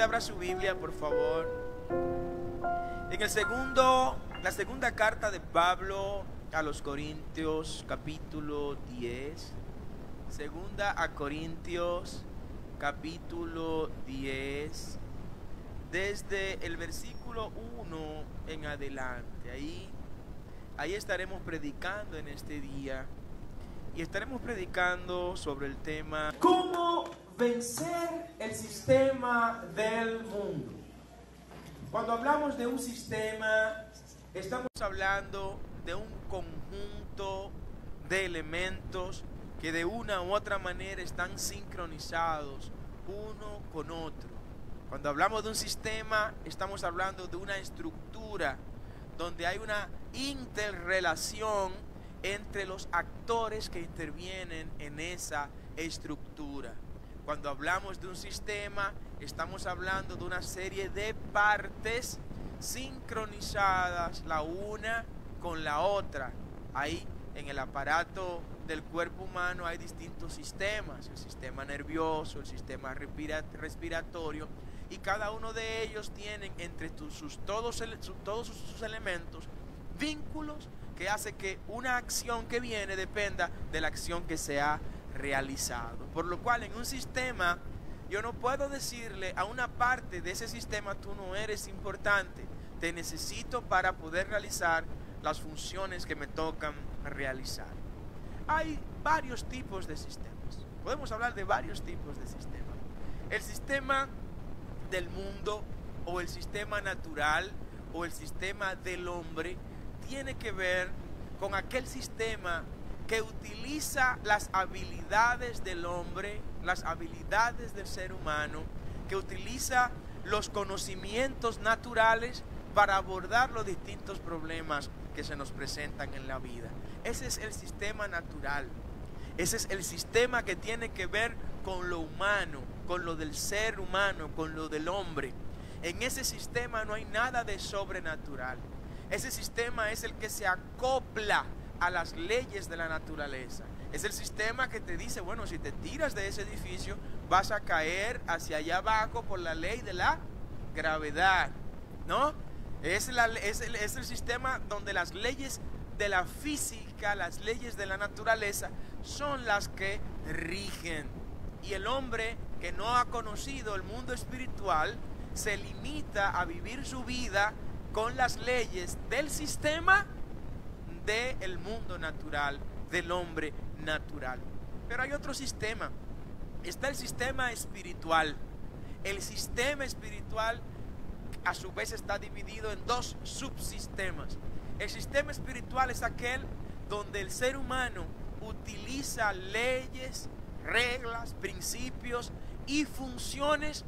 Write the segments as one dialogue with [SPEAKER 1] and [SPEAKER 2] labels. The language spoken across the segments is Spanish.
[SPEAKER 1] Usted abra su Biblia, por favor. En la segunda carta de Pablo a los Corintios, capítulo 10. Segunda a Corintios, capítulo 10. Desde el versículo 1 en adelante. Ahí estaremos predicando en este día. Y estaremos predicando sobre el tema ¿cómo vencer el sistema del mundo? Cuando hablamos de un sistema, estamos hablando de un conjunto de elementos que de una u otra manera están sincronizados uno con otro. Cuando hablamos de un sistema, estamos hablando de una estructura donde hay una interrelación entre los actores que intervienen en esa estructura. Cuando hablamos de un sistema, estamos hablando de una serie de partes sincronizadas la una con la otra. Ahí en el aparato del cuerpo humano hay distintos sistemas, el sistema nervioso, el sistema respiratorio, y cada uno de ellos tienen entre todos sus elementos vínculos que hace que una acción que viene dependa de la acción que se ha realizado. Por lo cual en un sistema yo no puedo decirle a una parte de ese sistema tú no eres importante, te necesito para poder realizar las funciones que me tocan realizar. Hay varios tipos de sistemas, podemos hablar de varios tipos de sistemas. El sistema del mundo o el sistema natural o el sistema del hombre tiene que ver con aquel sistema que utiliza las habilidades del hombre, las habilidades del ser humano, que utiliza los conocimientos naturales para abordar los distintos problemas que se nos presentan en la vida. Ese es el sistema natural. Ese es el sistema que tiene que ver con lo humano, con lo del ser humano, con lo del hombre. En ese sistema no hay nada de sobrenatural. Ese sistema es el que se acopla a las leyes de la naturaleza. Es el sistema que te dice, bueno, si te tiras de ese edificio, vas a caer hacia allá abajo por la ley de la gravedad, ¿no? Es el sistema donde las leyes de la física, las leyes de la naturaleza, son las que rigen. Y el hombre que no ha conocido el mundo espiritual, se limita a vivir su vida con las leyes del sistema del mundo natural, del hombre natural. Pero hay otro sistema. Está el sistema espiritual. El sistema espiritual a su vez está dividido en dos subsistemas. El sistema espiritual es aquel donde el ser humano utiliza leyes, reglas, principios y funciones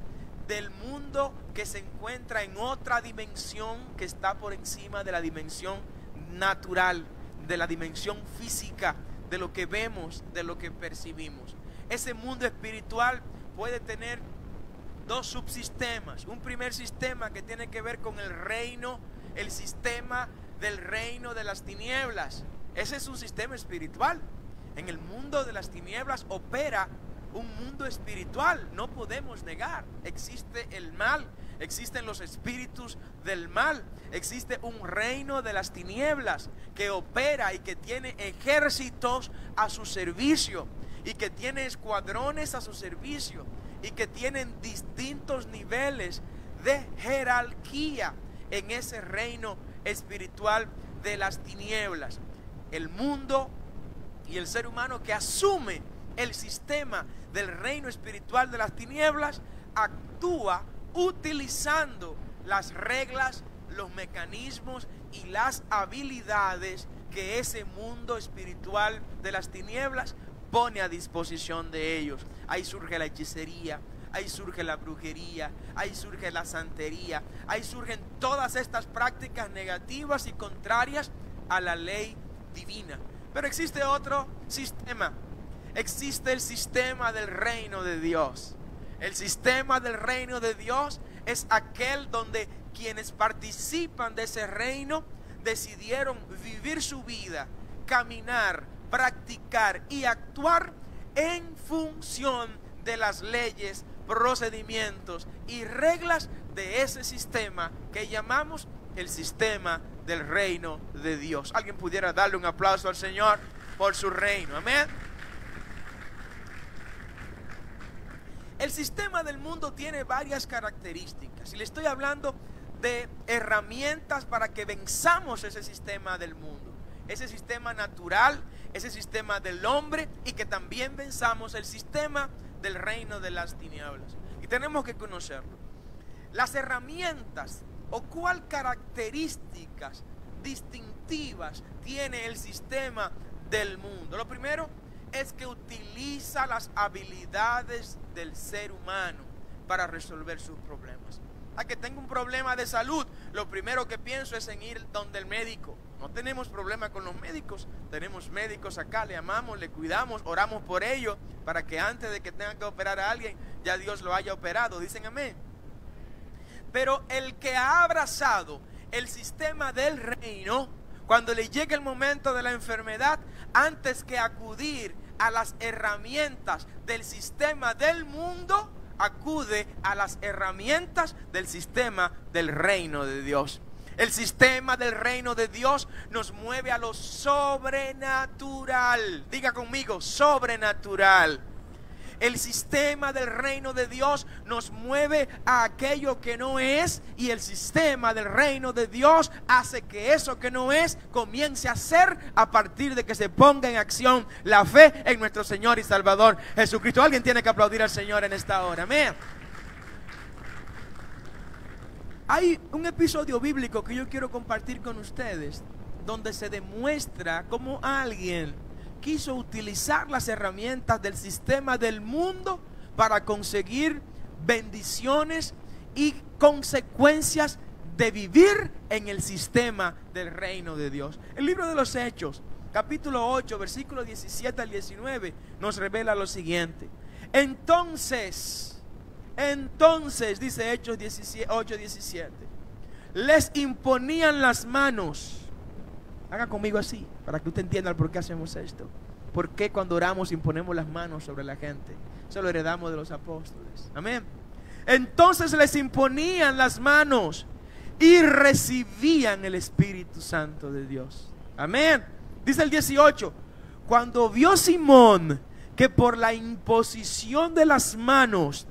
[SPEAKER 1] del mundo que se encuentra en otra dimensión que está por encima de la dimensión natural, de la dimensión física, de lo que vemos, de lo que percibimos. Ese mundo espiritual puede tener dos subsistemas. Un primer sistema que tiene que ver con el reino, el sistema del reino de las tinieblas. Ese es un sistema espiritual. En el mundo de las tinieblas opera un mundo espiritual, no podemos negar. Existe el mal, existen los espíritus del mal, existe un reino de las tinieblas que opera y que tiene ejércitos a su servicio y que tiene escuadrones a su servicio y que tienen distintos niveles de jerarquía en ese reino espiritual de las tinieblas. El mundo y el ser humano que asume el sistema del reino espiritual de las tinieblas actúa utilizando las reglas, los mecanismos y las habilidades que ese mundo espiritual de las tinieblas pone a disposición de ellos. Ahí surge la hechicería, ahí surge la brujería, ahí surge la santería, ahí surgen todas estas prácticas negativas y contrarias a la ley divina. Pero existe otro sistema. Existe el sistema del reino de Dios. El sistema del reino de Dios es aquel donde quienes participan de ese reino decidieron vivir su vida, caminar, practicar y actuar en función de las leyes procedimientos y reglas de ese sistema que llamamos el sistema del reino de Dios. ¿Alguien pudiera darle un aplauso al Señor por su reino? Amén. El sistema del mundo tiene varias características y le estoy hablando de herramientas para que venzamos ese sistema del mundo, ese sistema natural, ese sistema del hombre, y que también venzamos el sistema del reino de las tinieblas. Y tenemos que conocerlo. Las herramientas o cuál características distintivas tiene el sistema del mundo. Lo primero es que utiliza las habilidades del ser humano para resolver sus problemas. A que tengo un problema de salud, lo primero que pienso es en ir donde el médico. No tenemos problema con los médicos, tenemos médicos acá, le amamos, le cuidamos, oramos por ellos, para que antes de que tengan que operar a alguien, ya Dios lo haya operado. Dicen amén. Pero el que ha abrazado el sistema del reino, cuando le llegue el momento de la enfermedad, antes que acudir a las herramientas del sistema del mundo, acude a las herramientas del sistema del reino de Dios. El sistema del reino de Dios nos mueve a lo sobrenatural. Diga conmigo, sobrenatural. El sistema del reino de Dios nos mueve a aquello que no es, y el sistema del reino de Dios hace que eso que no es comience a ser a partir de que se ponga en acción la fe en nuestro Señor y Salvador Jesucristo. Alguien tiene que aplaudir al Señor en esta hora. Amén. Hay un episodio bíblico que yo quiero compartir con ustedes, donde se demuestra cómo alguien quiso utilizar las herramientas del sistema del mundo para conseguir bendiciones y consecuencias de vivir en el sistema del reino de Dios. El libro de los Hechos, capítulo 8, versículos 17 al 19, nos revela lo siguiente. Entonces, dice Hechos 8, 17, les imponían las manos. Haga conmigo así, para que usted entienda por qué hacemos esto. ¿Por qué cuando oramos imponemos las manos sobre la gente? Eso lo heredamos de los apóstoles. Amén. Entonces les imponían las manos y recibían el Espíritu Santo de Dios. Amén. Dice el 18, cuando vio Simón que por la imposición de las manos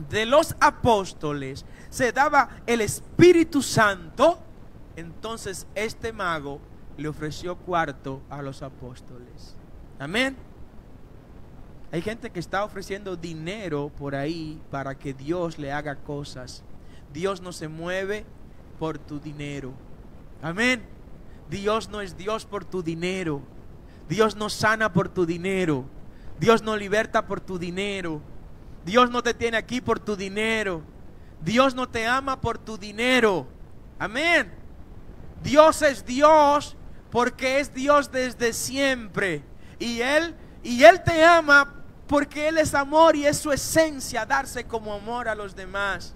[SPEAKER 1] de los apóstoles se daba el Espíritu Santo, entonces este mago le ofreció cuarto a los apóstoles. Amén. Hay gente que está ofreciendo dinero por ahí para que Dios le haga cosas. Dios no se mueve por tu dinero. Amén. Dios no es Dios por tu dinero. Dios no sana por tu dinero. Dios no liberta por tu dinero. Dios no te tiene aquí por tu dinero. Dios no te ama por tu dinero. Amén. Dios es Dios porque es Dios desde siempre. Y Él te ama porque Él es amor y es su esencia darse como amor a los demás.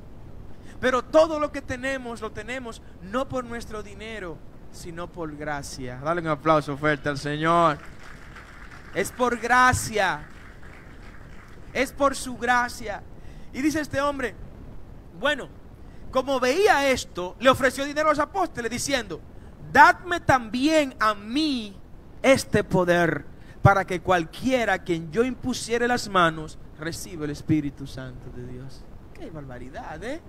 [SPEAKER 1] Pero todo lo que tenemos, lo tenemos no por nuestro dinero, sino por gracia. Dale un aplauso fuerte al Señor. Es por gracia. Es por su gracia. Y dice este hombre, bueno, como veía esto, le ofreció dinero a los apóstoles diciendo, dadme también a mí este poder, para que cualquiera a quien yo impusiere las manos reciba el Espíritu Santo de Dios. ¡Qué barbaridad! De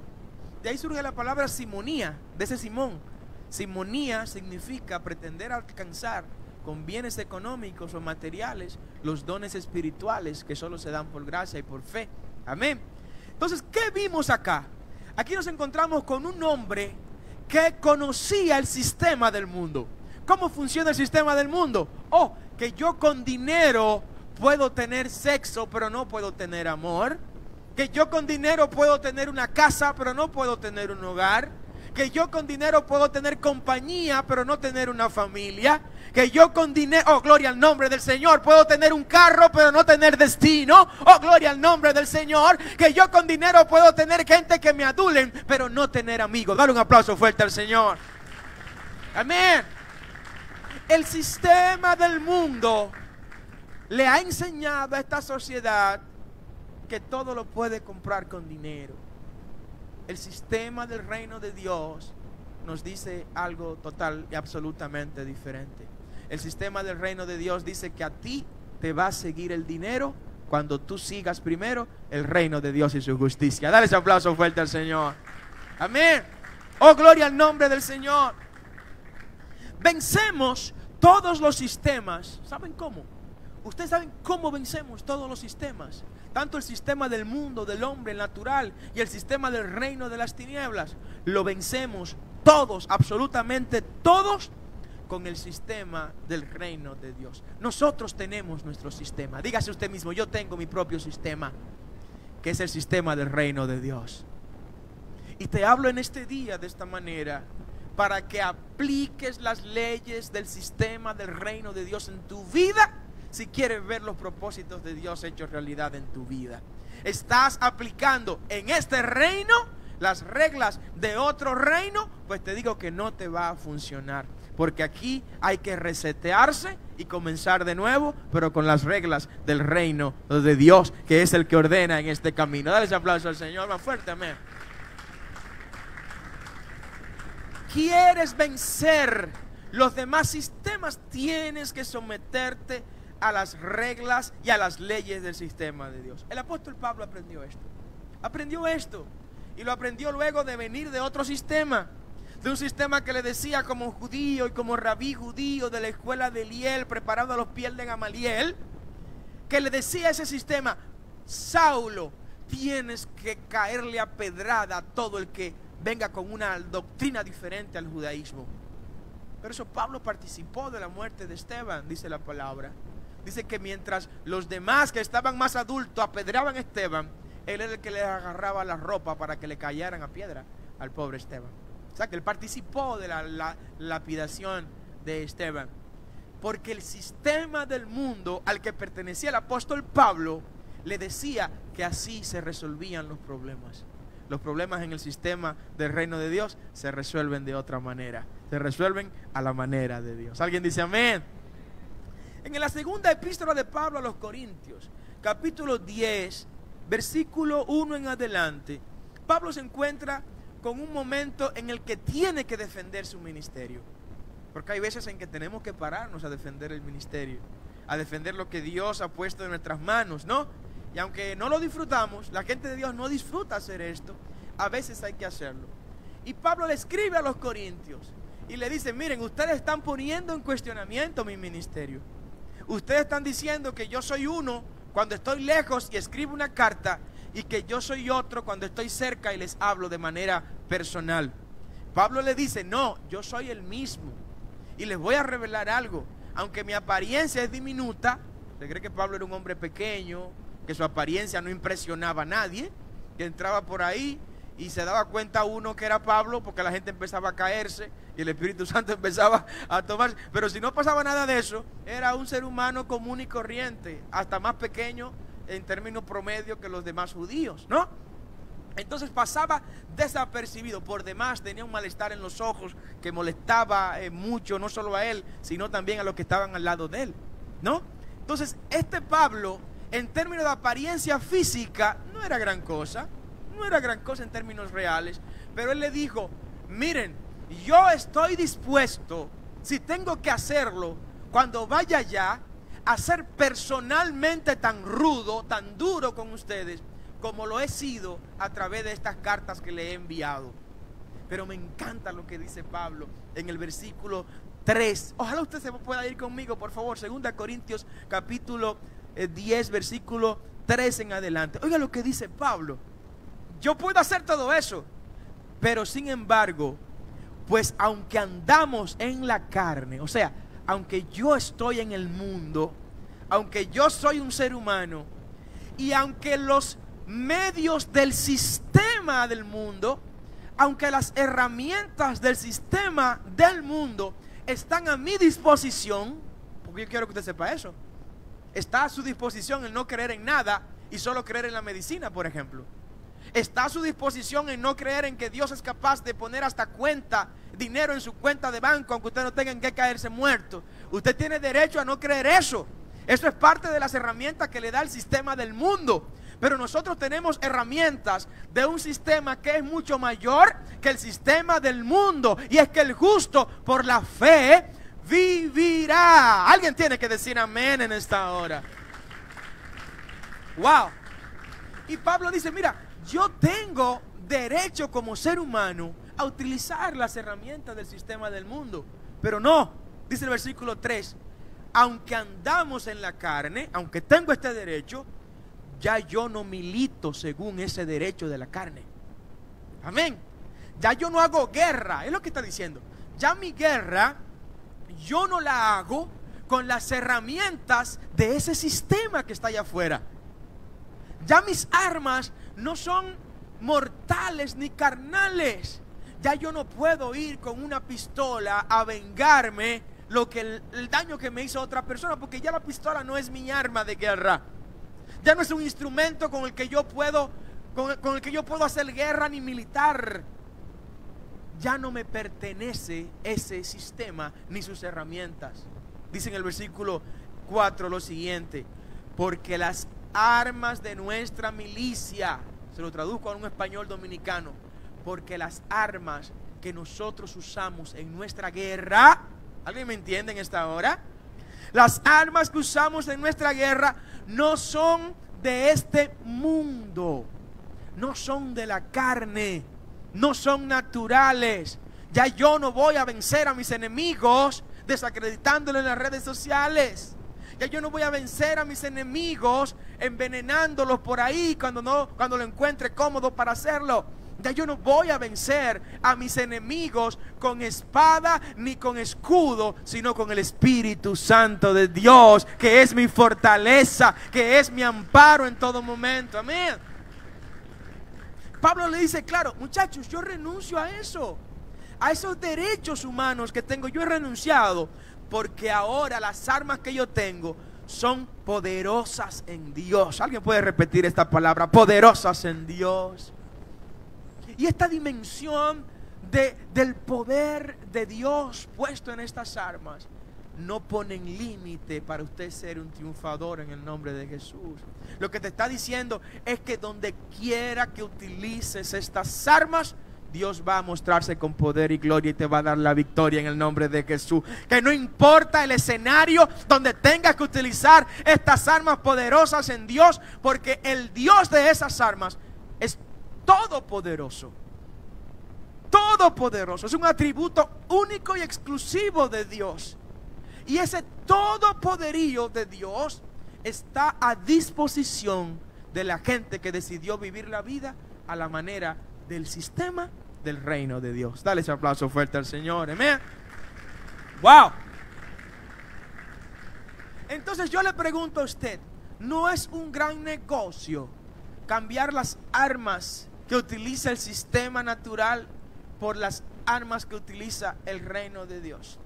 [SPEAKER 1] ahí surge la palabra simonía, de ese Simón. Simonía significa pretender alcanzar con bienes económicos o materiales los dones espirituales que solo se dan por gracia y por fe. Amén. Entonces, ¿qué vimos acá? Aquí nos encontramos con un hombre que conocía el sistema del mundo. ¿Cómo funciona el sistema del mundo? Oh, que yo con dinero puedo tener sexo, pero no puedo tener amor. Que yo con dinero puedo tener una casa, pero no puedo tener un hogar. Que yo con dinero puedo tener compañía, pero no tener una familia. Que yo con dinero, oh gloria al nombre del Señor, puedo tener un carro, pero no tener destino. Oh gloria al nombre del Señor. Que yo con dinero puedo tener gente que me adulen, pero no tener amigos. Dale un aplauso fuerte al Señor. Amén. El sistema del mundo le ha enseñado a esta sociedad que todo lo puede comprar con dinero. El sistema del reino de Dios nos dice algo total y absolutamente diferente. El sistema del reino de Dios dice que a ti te va a seguir el dinero cuando tú sigas primero el reino de Dios y su justicia. Dale ese aplauso fuerte al Señor. Amén. Oh, gloria al nombre del Señor. Vencemos todos los sistemas. ¿Saben cómo? Ustedes saben cómo vencemos todos los sistemas. Tanto el sistema del mundo, del hombre natural, y el sistema del reino de las tinieblas. Lo vencemos todos, absolutamente todos, con el sistema del reino de Dios. Nosotros tenemos nuestro sistema. Dígase usted mismo, yo tengo mi propio sistema, que es el sistema del reino de Dios. Y te hablo en este día de esta manera, para que apliques las leyes del sistema del reino de Dios en tu vida, si quieres ver los propósitos de Dios hechos realidad en tu vida. Estás aplicando en este reino las reglas de otro reino, pues te digo que no te va a funcionar. Porque aquí hay que resetearse y comenzar de nuevo, pero con las reglas del reino de Dios, que es el que ordena en este camino. Dale ese aplauso al Señor más fuerte, amén. ¿Quieres vencer los demás sistemas? Tienes que someterte a las reglas y a las leyes del sistema de Dios. El apóstol Pablo aprendió esto y lo aprendió luego de venir de otro sistema, de un sistema que le decía como judío y como rabí judío de la escuela de Eliel, preparado a los pies de Gamaliel, que le decía a ese sistema: Saulo, tienes que caerle a pedrada a todo el que venga con una doctrina diferente al judaísmo. Pero eso Pablo participó de la muerte de Esteban, dice la palabra. Dice que mientras los demás que estaban más adultos apedreaban a Esteban, él era el que les agarraba la ropa para que le cayeran a piedra al pobre Esteban. O sea que él participó de la lapidación de Esteban. Porque el sistema del mundo al que pertenecía el apóstol Pablo le decía que así se resolvían los problemas. Los problemas en el sistema del reino de Dios se resuelven de otra manera. Se resuelven a la manera de Dios. ¿Alguien dice amén? En la segunda epístola de Pablo a los Corintios, capítulo 10, versículo 1 en adelante, Pablo se encuentra con un momento en el que tiene que defender su ministerio. Porque hay veces en que tenemos que pararnos a defender el ministerio, a defender lo que Dios ha puesto en nuestras manos, ¿no? Y aunque no lo disfrutamos, la gente de Dios no disfruta hacer esto, a veces hay que hacerlo. Y Pablo le escribe a los corintios y le dice: miren, ustedes están poniendo en cuestionamiento mi ministerio. Ustedes están diciendo que yo soy uno cuando estoy lejos y escribo una carta, y que yo soy otro cuando estoy cerca y les hablo de manera personal. Pablo le dice: no, yo soy el mismo. Y les voy a revelar algo. Aunque mi apariencia es diminuta, se cree que Pablo era un hombre pequeño, que su apariencia no impresionaba a nadie, que entraba por ahí y se daba cuenta uno que era Pablo, porque la gente empezaba a caerse y el Espíritu Santo empezaba a tomarse. Pero si no pasaba nada de eso, era un ser humano común y corriente, hasta más pequeño en términos promedio que los demás judíos, ¿no? Entonces pasaba desapercibido. Por demás tenía un malestar en los ojos que molestaba mucho, no solo a él, sino también a los que estaban al lado de él, ¿no? Entonces este Pablo, en términos de apariencia física, no era gran cosa en términos reales, pero él le dijo: miren, yo estoy dispuesto, si tengo que hacerlo, cuando vaya allá, a ser personalmente tan rudo, tan duro con ustedes, como lo he sido a través de estas cartas que le he enviado. Pero me encanta lo que dice Pablo en el versículo 3. Ojalá usted se pueda ir conmigo, por favor. 2 Corintios capítulo 10, versículo 3 en adelante. Oiga lo que dice Pablo: yo puedo hacer todo eso, pero sin embargo, pues aunque andamos en la carne, o sea, aunque yo estoy en el mundo, aunque yo soy un ser humano, y aunque los medios del sistema del mundo, aunque las herramientas del sistema del mundo están a mi disposición, porque yo quiero que usted sepa eso, está a su disposición el no creer en nada y solo creer en la medicina, por ejemplo. Está a su disposición en no creer en que Dios es capaz de poner hasta dinero en su cuenta de banco, aunque usted no tenga en qué caerse muerto. Usted tiene derecho a no creer eso. Eso es parte de las herramientas que le da el sistema del mundo. Pero nosotros tenemos herramientas de un sistema que es mucho mayor que el sistema del mundo. Y es que el justo por la fe vivirá. Alguien tiene que decir amén en esta hora. Wow. Y Pablo dice, mira, yo tengo derecho como ser humano a utilizar las herramientas del sistema del mundo. Pero no, dice el versículo 3, aunque andamos en la carne, aunque tengo este derecho, ya yo no milito según ese derecho de la carne. Amén. Ya yo no hago guerra, es lo que está diciendo. Ya mi guerra, yo no la hago con las herramientas de ese sistema que está allá afuera. Ya mis armas no son mortales ni carnales. Ya yo no puedo ir con una pistola a vengarme el daño que me hizo otra persona, porque ya la pistola no es mi arma de guerra. Ya no es un instrumento con el que yo puedo hacer guerra ni militar. Ya no me pertenece ese sistema ni sus herramientas. Dice en el versículo 4 lo siguiente: porque las armas de nuestra milicia, se lo traduzco a un español dominicano, porque las armas que nosotros usamos en nuestra guerra, ¿alguien me entiende en esta hora? Las armas que usamos en nuestra guerra no son de este mundo, no son de la carne, no son naturales. Ya yo no voy a vencer a mis enemigos desacreditándolos en las redes sociales. Ya yo no voy a vencer a mis enemigos envenenándolos por ahí cuando lo encuentre cómodo para hacerlo. Ya yo no voy a vencer a mis enemigos con espada ni con escudo, sino con el Espíritu Santo de Dios, que es mi fortaleza, que es mi amparo en todo momento. Amén. Pablo le dice, claro, muchachos, yo renuncio a eso, a esos derechos humanos que tengo. Yo he renunciado porque ahora las armas que yo tengo son poderosas en Dios. ¿Alguien puede repetir esta palabra? Poderosas en Dios. Y esta dimensión del poder de Dios puesto en estas armas no ponen límite para usted ser un triunfador en el nombre de Jesús. Lo que te está diciendo es que donde quiera que utilices estas armas, Dios va a mostrarse con poder y gloria y te va a dar la victoria en el nombre de Jesús. Que no importa el escenario donde tengas que utilizar estas armas poderosas en Dios, porque el Dios de esas armas es todopoderoso. Todopoderoso. Es un atributo único y exclusivo de Dios. Y ese todopoderío de Dios está a disposición de la gente que decidió vivir la vida a la manera del sistema del reino de Dios. Dale ese aplauso fuerte al Señor. Amén. Wow. Entonces yo le pregunto a usted, ¿no es un gran negocio cambiar las armas que utiliza el sistema natural por las armas que utiliza el reino de Dios?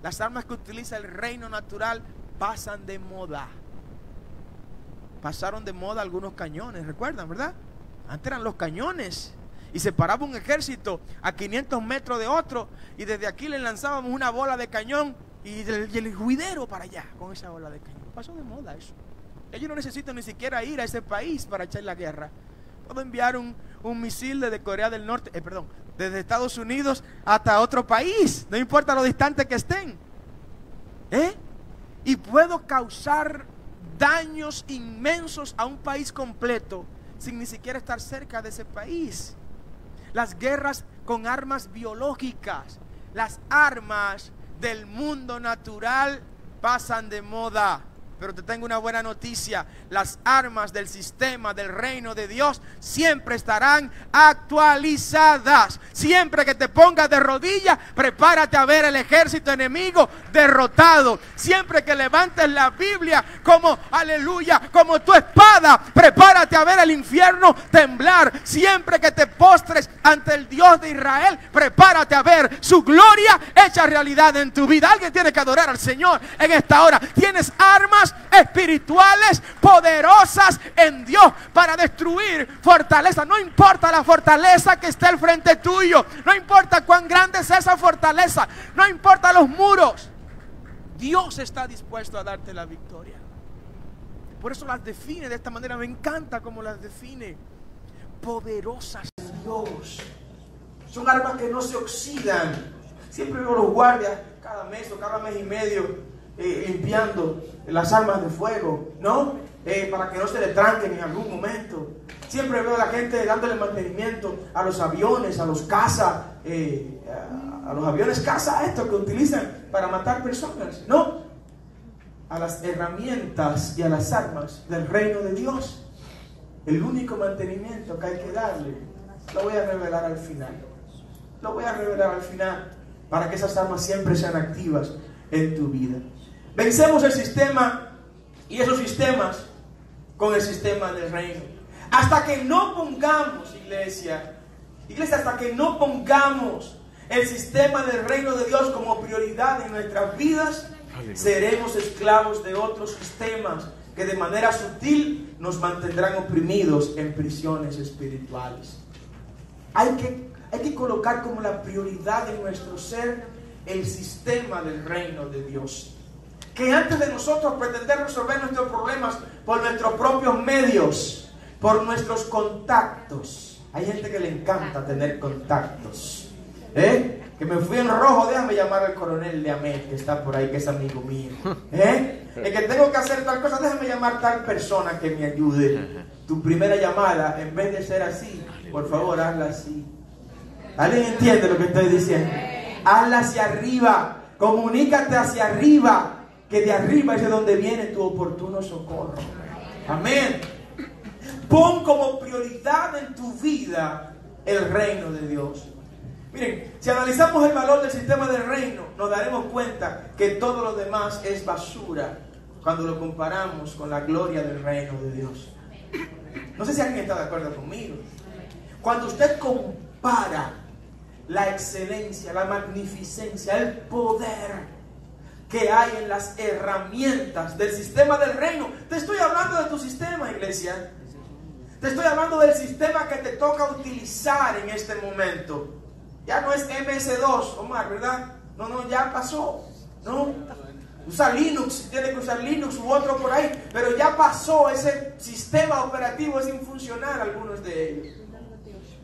[SPEAKER 1] Las armas que utiliza el reino natural pasan de moda. Pasaron de moda algunos cañones, ¿recuerdan, verdad? Antes eran los cañones y se paraba un ejército a 500 metros de otro y desde aquí le lanzábamos una bola de cañón y el juidero para allá con esa bola de cañón. Pasó de moda eso. Ellos no necesitan ni siquiera ir a ese país para echar la guerra. Puedo enviar un misil desde Corea del Norte, desde Estados Unidos hasta otro país, no importa lo distante que estén. Y puedo causar daños inmensos a un país completo sin ni siquiera estar cerca de ese país. Las guerras con armas biológicas, las armas del mundo natural pasan de moda. Pero te tengo una buena noticia: las armas del sistema del reino de Dios siempre estarán actualizadas. Siempre que te pongas de rodillas, prepárate a ver el ejército enemigo derrotado. Siempre que levantes la Biblia como aleluya, como tu espada, prepárate a ver el infierno temblar. Siempre que te postres ante el Dios de Israel, prepárate a ver su gloria hecha realidad en tu vida. Alguien tiene que adorar al Señor en esta hora. Tienes armas espirituales poderosas en Dios para destruir fortaleza. No importa la fortaleza que esté al frente tuyo, no importa cuán grande sea esa fortaleza, no importa los muros, Dios está dispuesto a darte la victoria. Por eso las define de esta manera. Me encanta cómo las define. Poderosas.
[SPEAKER 2] Dios. Son armas que no se oxidan. Siempre veo los guardias cada mes o cada mes y medio limpiando las armas de fuego, ¿no? Para que no se le tranquen en algún momento. Siempre veo a la gente dándole mantenimiento a los aviones, a los cazas, a los aviones caza estos que utilizan para matar personas, ¿no? A las herramientas y a las armas del reino de Dios. El único mantenimiento que hay que darle, lo voy a revelar al final. Lo voy a revelar al final para que esas armas siempre sean activas en tu vida. Vencemos el sistema y esos sistemas con el sistema del reino. Hasta que no pongamos, iglesia, hasta que no pongamos el sistema del reino de Dios como prioridad en nuestras vidas, seremos esclavos de otros sistemas que de manera sutil nos mantendrán oprimidos en prisiones espirituales. Hay que colocar como la prioridad en nuestro ser el sistema del reino de Dios. Que antes de nosotros pretender resolver nuestros problemas por nuestros propios medios, por nuestros contactos. Hay gente que le encanta tener contactos. Que me fui en rojo, déjame llamar al coronel de Amén, que está por ahí, que es amigo mío. El que tengo que hacer tal cosa, déjame llamar a tal persona que me ayude. Tu primera llamada, en vez de ser así, por favor, hazla así. ¿Alguien entiende lo que estoy diciendo? Hazla hacia arriba, comunícate hacia arriba, que de arriba es de donde viene tu oportuno socorro. Amén. Pon como prioridad en tu vida el reino de Dios. Miren, si analizamos el valor del sistema del reino, nos daremos cuenta que todo lo demás es basura cuando lo comparamos con la gloria del reino de Dios. No sé si alguien está de acuerdo conmigo. Cuando usted compara la excelencia, la magnificencia, el poder que hay en las herramientas del sistema del reino. Te estoy hablando de tu sistema, iglesia. Te estoy hablando del sistema que te toca utilizar en este momento. Ya no es MS2, Omar, ¿verdad? No, ya pasó. No, usa Linux, tiene que usar Linux u otro por ahí. Pero ya pasó, ese sistema operativo es infuncional, algunos de ellos.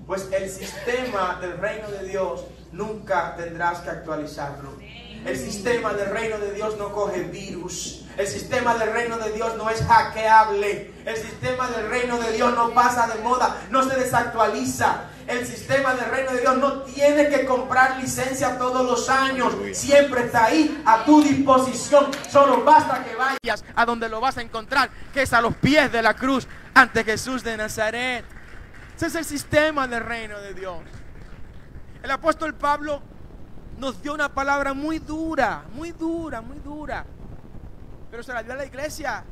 [SPEAKER 2] Pues el sistema del reino de Dios nunca tendrás que actualizarlo. El sistema del reino de Dios no coge virus. El sistema del reino de Dios no es hackeable. El sistema del reino de Dios no pasa de moda, no se desactualiza. El sistema del reino de Dios no tiene que comprar licencia todos los años. Siempre está ahí a tu disposición. Solo basta que vayas a donde lo vas a encontrar, que es a los pies de la cruz ante Jesús de Nazaret. Ese es el sistema del reino de Dios. El apóstol Pablo nos dio una palabra muy dura, muy dura, muy dura. Pero se la dio a la iglesia.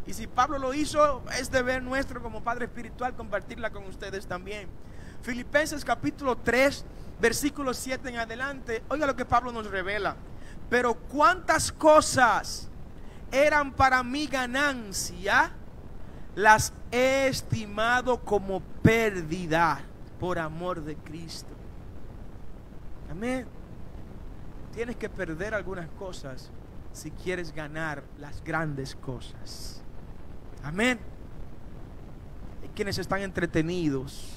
[SPEAKER 2] Y si Pablo lo hizo, es deber nuestro como Padre Espiritual compartirla con ustedes también. Filipenses capítulo 3, versículo 7 en adelante. Oiga lo que Pablo nos revela. Pero cuántas cosas eran para mi ganancia, las he estimado como pérdida por amor de Cristo. Amén. Tienes que perder algunas cosas si quieres ganar las grandes cosas. Amén. Hay quienes están entretenidos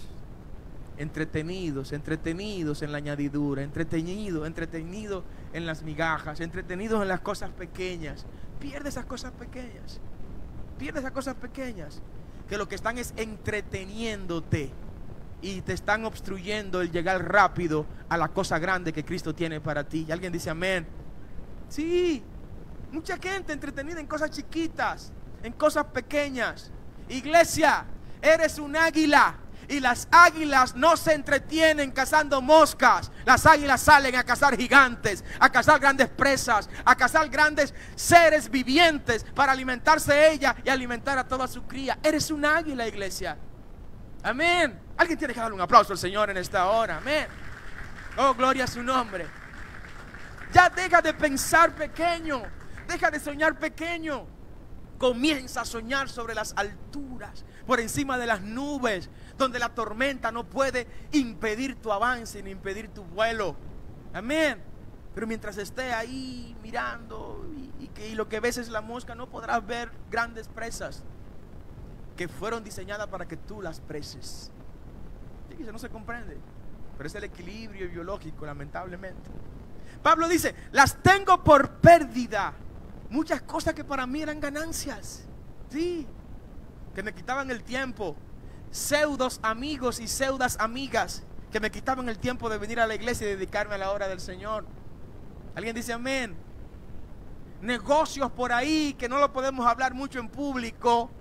[SPEAKER 2] en la añadidura, entretenido en las migajas, entretenidos en las cosas pequeñas. Pierde esas cosas pequeñas. Que lo que están es entreteniéndote y te están obstruyendo el llegar rápido a la cosa grande que Cristo tiene para ti. Y alguien dice amén. Sí, mucha gente entretenida en cosas chiquitas, en cosas pequeñas. Iglesia, eres un águila. Y las águilas no se entretienen cazando moscas. Las águilas salen a cazar gigantes, a cazar grandes presas, a cazar grandes seres vivientes para alimentarse ella y alimentar a toda su cría. Eres un águila, iglesia. Amén. Alguien tiene que darle un aplauso al Señor en esta hora. Amén. Oh, gloria a su nombre. Ya deja de pensar pequeño. Deja de soñar pequeño. Comienza a soñar sobre las alturas, por encima de las nubes, donde la tormenta no puede impedir tu avance ni impedir tu vuelo. Amén. Pero mientras esté ahí mirando y lo que ves es la mosca, no podrás ver grandes presas.
[SPEAKER 1] que fueron diseñadas para que tú las precies. Y eso no se comprende, pero es el equilibrio biológico, lamentablemente. Pablo dice, las tengo por pérdida. Muchas cosas que para mí eran ganancias, sí, que me quitaban el tiempo. Pseudos amigos y pseudas amigas que me quitaban el tiempo de venir a la iglesia y dedicarme a la obra del Señor. ¿Alguien dice amén? Negocios por ahí que no lo podemos hablar mucho en público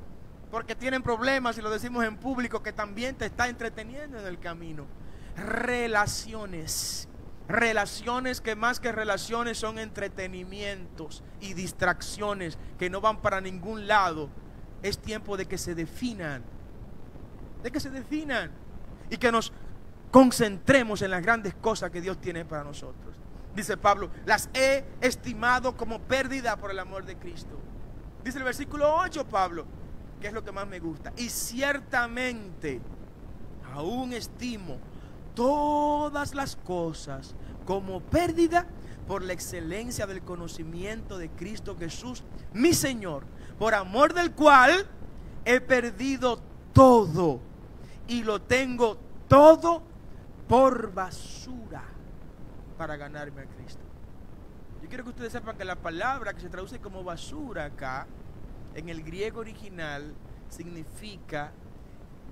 [SPEAKER 1] porque tienen problemas y lo decimos en público, que también te está entreteniendo en el camino. Relaciones que más que relaciones son entretenimientos y distracciones que no van para ningún lado. Es tiempo de que se definan, y que nos concentremos en las grandes cosas que Dios tiene para nosotros. Dice Pablo, las he estimado como pérdida por el amor de Cristo. Dice el versículo 8 Pablo, que es lo que más me gusta: y ciertamente aún estimo todas las cosas como pérdida por la excelencia del conocimiento de Cristo Jesús, mi Señor, por amor del cual he perdido todo y lo tengo todo por basura para ganarme a Cristo. Yo quiero que ustedes sepan que la palabra que se traduce como basura acá, en el griego original, significa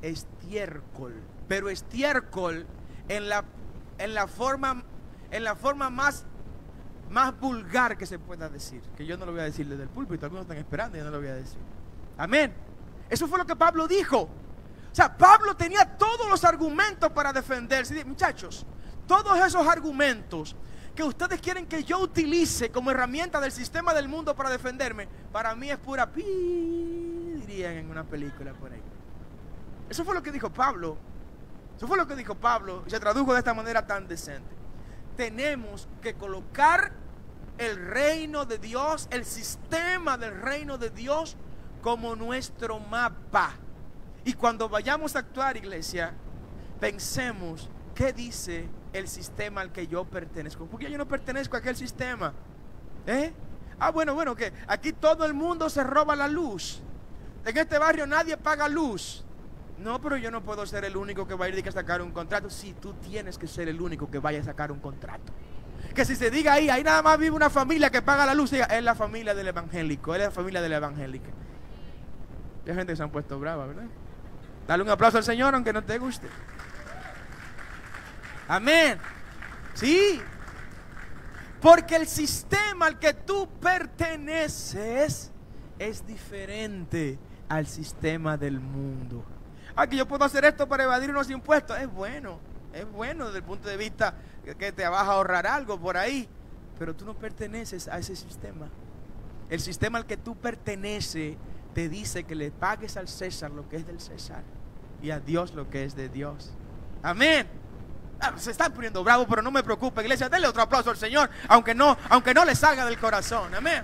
[SPEAKER 1] estiércol. Pero estiércol en la forma más vulgar que se pueda decir, que yo no lo voy a decir desde el púlpito, algunos están esperando y yo no lo voy a decir. Amén. Eso fue lo que Pablo dijo. O sea, Pablo tenía todos los argumentos para defenderse. Muchachos, todos esos argumentos que ustedes quieren que yo utilice como herramienta del sistema del mundo para defenderme, para mí es pura pi, dirían en una película por ahí. Eso fue lo que dijo Pablo. Y se tradujo de esta manera tan decente. Tenemos que colocar el reino de Dios, el sistema del reino de Dios, como nuestro mapa. Y cuando vayamos a actuar, iglesia, pensemos, ¿qué dice el sistema al que yo pertenezco? Porque yo no pertenezco a aquel sistema. Bueno, que aquí todo el mundo se roba la luz. En este barrio nadie paga luz. No, pero yo no puedo ser el único que va a ir a sacar un contrato. Sí, tú tienes que ser el único que vaya a sacar un contrato. Que si se diga ahí nada más vive una familia que paga la luz, diga, es la familia del evangélico, es la familia de la evangélica. Hay gente que se han puesto brava, ¿verdad? Dale un aplauso al Señor aunque no te guste. Amén. Sí. Porque el sistema al que tú perteneces es diferente al sistema del mundo. Que yo puedo hacer esto para evadir unos impuestos. Es bueno desde el punto de vista que te vas a ahorrar algo por ahí. Pero tú no perteneces a ese sistema. El sistema al que tú perteneces te dice que le pagues al César lo que es del César y a Dios lo que es de Dios. Amén. Se están poniendo bravos, pero no me preocupe, iglesia. Denle otro aplauso al Señor, aunque no le salga del corazón. Amén.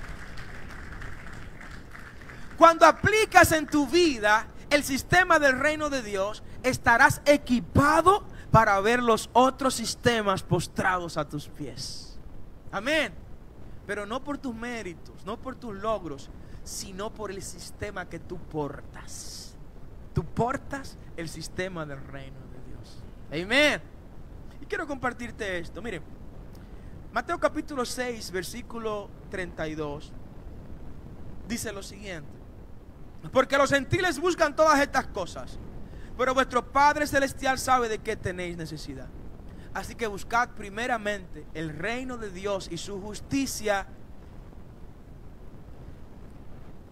[SPEAKER 1] Cuando aplicas en tu vida el sistema del reino de Dios, estarás equipado para ver los otros sistemas postrados a tus pies. Amén. Pero no por tus méritos, no por tus logros, sino por el sistema que tú portas. Tú portas el sistema del reino de Dios. Amén. Y quiero compartirte esto. Miren, Mateo capítulo 6, versículo 32, dice lo siguiente: porque los gentiles buscan todas estas cosas, pero vuestro Padre Celestial sabe de qué tenéis necesidad. Así que buscad primeramente el reino de Dios y su justicia.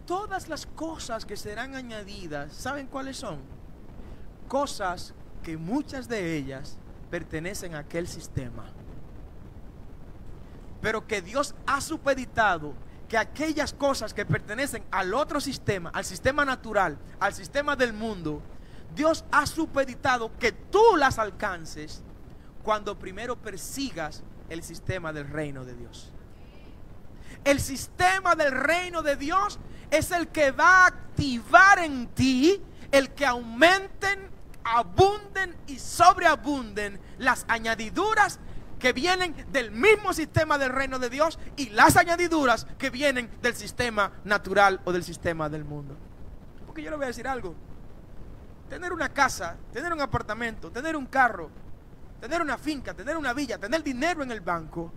[SPEAKER 1] Todas las cosas que serán añadidas, ¿saben cuáles son? Cosas que muchas de ellas pertenecen a aquel sistema, pero que Dios ha supeditado que aquellas cosas que pertenecen al otro sistema, al sistema natural, al sistema del mundo, Dios ha supeditado que tú las alcances cuando primero persigas el sistema del reino de Dios. El sistema del reino de Dios es el que va a activar en ti el que aumenten, abunden y sobreabunden las añadiduras que vienen del mismo sistema del reino de Dios y las añadiduras que vienen del sistema natural o del sistema del mundo. Porque yo le voy a decir algo: tener una casa, tener un apartamento, tener un carro, tener una finca, tener una villa, tener dinero en el banco,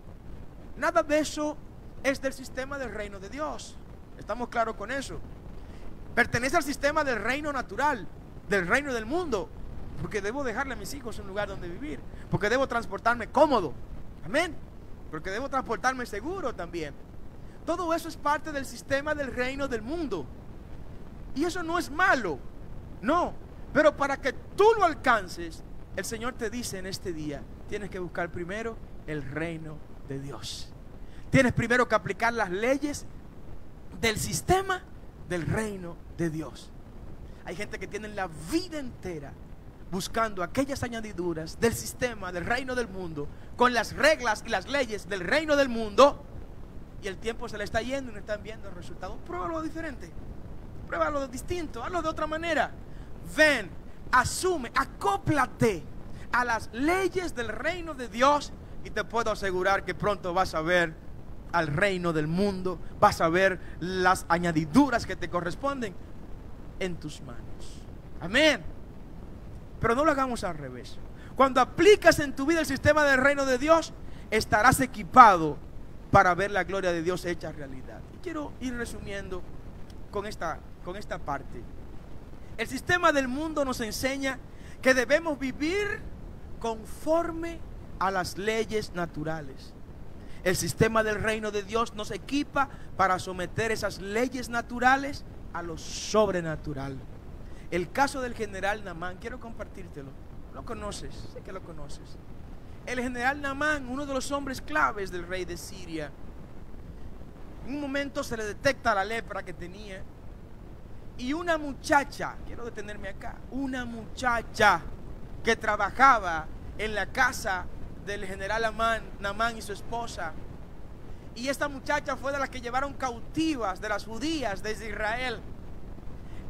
[SPEAKER 1] nada de eso es del sistema del reino de Dios. ¿Estamos claros con eso? Pertenece al sistema del reino natural, del reino del mundo, porque debo dejarle a mis hijos un lugar donde vivir, porque debo transportarme cómodo, amén, porque debo transportarme seguro también. Todo eso es parte del sistema del reino del mundo, y eso no es malo, no, pero para que tú lo alcances, el Señor te dice en este día, tienes que buscar primero el reino de Dios. Tienes primero que aplicar las leyes del sistema del reino de Dios. Hay gente que tiene la vida entera buscando aquellas añadiduras del sistema del reino del mundo, con las reglas y las leyes del reino del mundo, y el tiempo se le está yendo y no están viendo el resultado. Pruébalo diferente, pruébalo distinto, hazlo de otra manera. Ven, asume, acóplate a las leyes del reino de Dios, y te puedo asegurar que pronto vas a ver al reino del mundo, vas a ver las añadiduras que te corresponden en tus manos. Amén. Pero no lo hagamos al revés. Cuando aplicas en tu vida el sistema del reino de Dios, estarás equipado para ver la gloria de Dios hecha realidad. Y quiero ir resumiendo con esta parte. El sistema del mundo nos enseña que debemos vivir conforme a las leyes naturales. El sistema del reino de Dios nos equipa para someter esas leyes naturales a lo sobrenatural. El caso del general Naamán, quiero compartírtelo. Lo conoces, sé que lo conoces. El general Naamán, uno de los hombres claves del rey de Siria, en un momento se le detecta la lepra que tenía, y una muchacha, quiero detenerme acá, una muchacha que trabajaba en la casa del general Naamán y su esposa, y esta muchacha fue de las que llevaron cautivas de las judías desde Israel.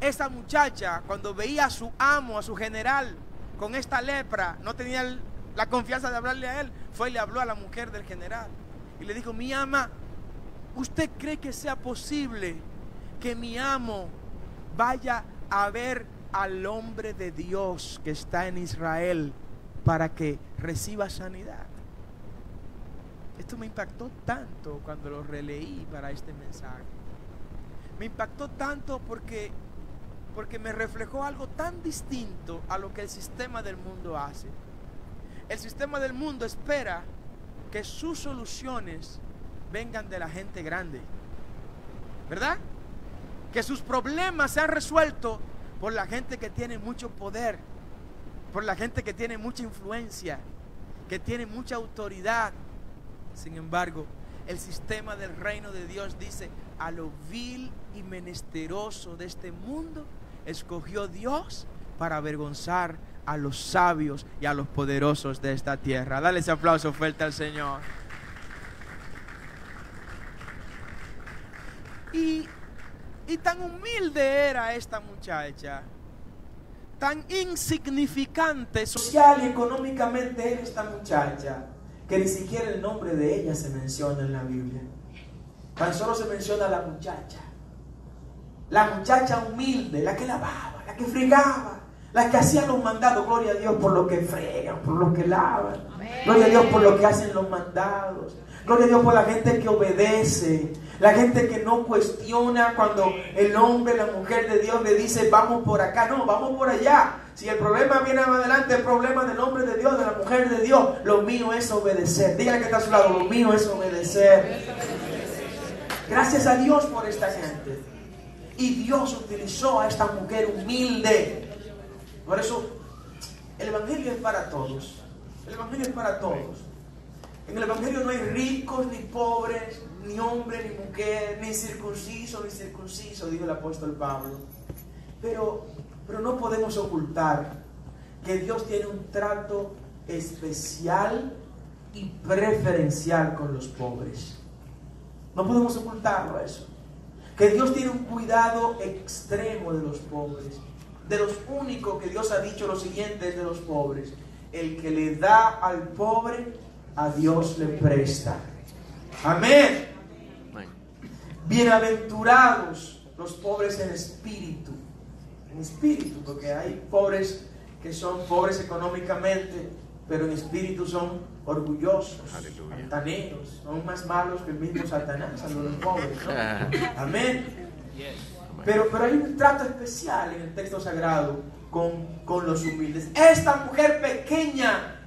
[SPEAKER 1] Esa muchacha, cuando veía a su amo, a su general con esta lepra, no tenía la confianza de hablarle a él, fue y le habló a la mujer del general y le dijo: mi ama, ¿usted cree que sea posible que mi amo vaya a ver al hombre de Dios que está en Israel para que reciba sanidad? Esto me impactó tanto cuando lo releí para este mensaje. Me impactó tanto porque me reflejó algo tan distinto a lo que el sistema del mundo hace. El sistema del mundo espera que sus soluciones vengan de la gente grande, ¿verdad? Que sus problemas sean resueltos por la gente que tiene mucho poder, por la gente que tiene mucha influencia, que tiene mucha autoridad. Sin embargo, el sistema del reino de Dios dice: a lo vil y menesteroso de este mundo escogió Dios para avergonzar a los sabios y a los poderosos de esta tierra. Dale ese aplauso fuerte al Señor. Y tan humilde era esta muchacha, tan insignificante social y económicamente era esta muchacha, que ni siquiera el nombre de ella se menciona en la Biblia. Tan solo se menciona la muchacha humilde, la que lavaba, la que fregaba, la que hacía los mandados. Gloria a Dios por lo que fregan, por lo que lavan. Gloria a Dios por lo que hacen los mandados. Gloria a Dios por la gente que obedece, la gente que no cuestiona cuando el hombre, la mujer de Dios le dice: vamos por acá, no, vamos por allá. Si el problema viene adelante, el problema del hombre de Dios, de la mujer de Dios, lo mío es obedecer. Dígale que está a su lado: lo mío es obedecer. Gracias a Dios por esta gente. Y Dios utilizó a esta mujer humilde. Por eso el evangelio es para todos. El evangelio es para todos. En el evangelio no hay ricos ni pobres, ni hombre ni mujer, ni circunciso ni circunciso, dijo el apóstol Pablo. Pero no podemos ocultar que Dios tiene un trato especial y preferencial con los pobres. No podemos ocultarlo eso. Que Dios tiene un cuidado extremo de los pobres. De los únicos que Dios ha dicho lo siguiente es de los pobres: el que le da al pobre, a Dios le presta. Amén. Bienaventurados los pobres en espíritu,
[SPEAKER 2] en espíritu, porque hay pobres que son pobres económicamente, pero en espíritu son orgullosos, altaneros, son más malos que el mismo Satanás, algunos pobres, ¿no? Amén. Pero hay un trato especial en el texto sagrado con los humildes. Esta mujer pequeña,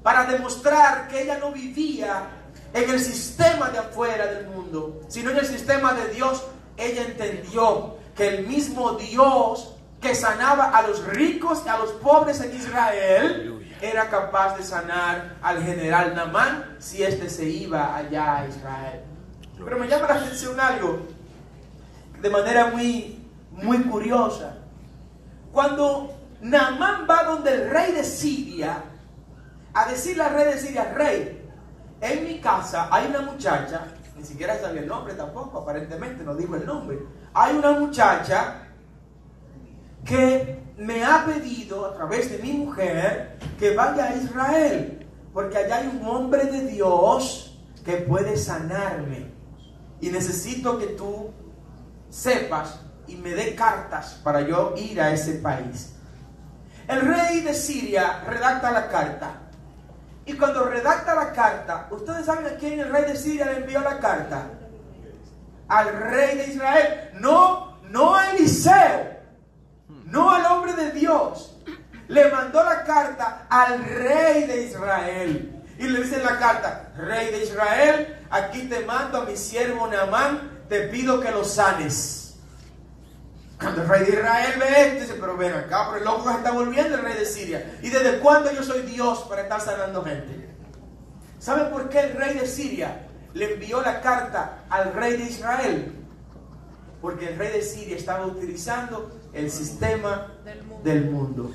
[SPEAKER 2] para demostrar que ella no vivía en el sistema de afuera del mundo, sino en el sistema de Dios, ella entendió que el mismo Dios que sanaba a los ricos y a los pobres en Israel, era capaz de sanar al general Naamán si éste se iba allá a Israel. Pero me llama la atención algo de manera muy curiosa. Cuando Naamán va donde el rey de Siria a decirle al rey de Siria: rey, en mi casa hay una muchacha, ni siquiera sabía el nombre tampoco, aparentemente no dijo el nombre, hay una muchacha que me ha pedido a través de mi mujer que vaya a Israel, porque allá hay un hombre de Dios que puede sanarme, y necesito que tú sepas y me dé cartas para yo ir a ese país. El rey de Siria redacta la carta, y cuando redacta la carta, ¿ustedes saben a quién el rey de Siria le envió la carta? Al rey de Israel. No a Eliseo, no al hombre de Dios. Le mandó la carta al rey de Israel. Y le dice en la carta: rey de Israel, aquí te mando a mi siervo Naamán, te pido que lo sanes. Cuando el rey de Israel ve esto, dice: pero ven acá, pero el loco se está volviendo el rey de Siria. ¿Y desde cuándo yo soy Dios para estar sanando gente? ¿Saben por qué el rey de Siria le envió la carta al rey de Israel? Porque el rey de Siria estaba utilizando el sistema del mundo.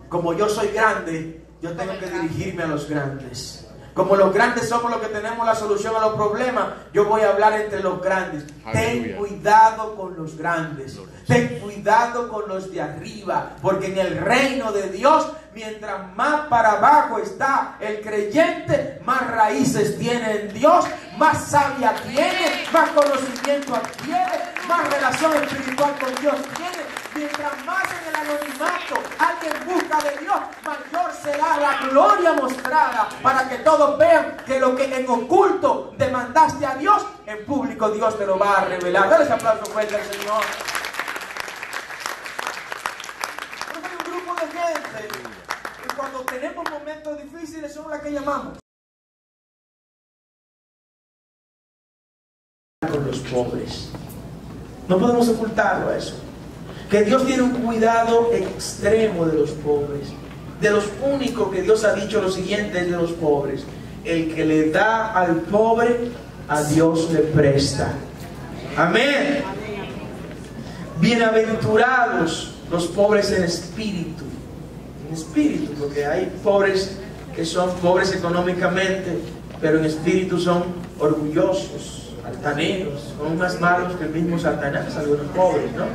[SPEAKER 2] Como yo soy grande, yo tengo que dirigirme a los grandes. Como los grandes somos los que tenemos la solución a los problemas, yo voy a hablar entre los grandes. Ten cuidado con los grandes. Ten cuidado con los de arriba. Porque en el reino de Dios, mientras más para abajo está el creyente, más raíces tiene en Dios, más sabia tiene, más conocimiento adquiere, más relación espiritual con Dios tiene. Mientras más en el anonimato alguien busca de Dios, mayor será la gloria mostrada, para que todos vean que lo que en oculto demandaste a Dios, en público Dios te lo va a revelar. Dale ese aplauso fuerte al Señor. Porque hay un grupo de gente que cuando tenemos momentos difíciles son las que llamamos con los pobres. No podemos ocultarlo a eso. Que Dios tiene un cuidado extremo de los pobres. De los únicos que Dios ha dicho lo siguiente es de los pobres: el que le da al pobre, a Dios le presta. Amén. Bienaventurados los pobres en espíritu. En espíritu, porque hay pobres que son pobres económicamente, pero en espíritu son orgullosos, altaneros, son más malos que el mismo Satanás, algunos pobres, ¿no?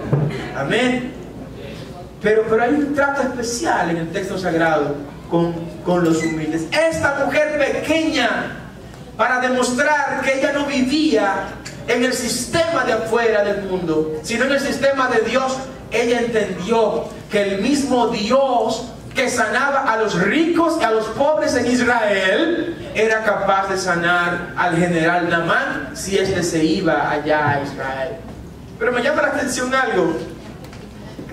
[SPEAKER 2] Amén. Pero hay un trato especial en el texto sagrado con los humildes. Esta mujer pequeña, para demostrar que ella no vivía en el sistema de afuera del mundo, sino en el sistema de Dios, ella entendió que el mismo Dios que sanaba a los ricos y a los pobres en Israel, era capaz de sanar al general Naamán si éste se iba allá a Israel. Pero me llama la atención algo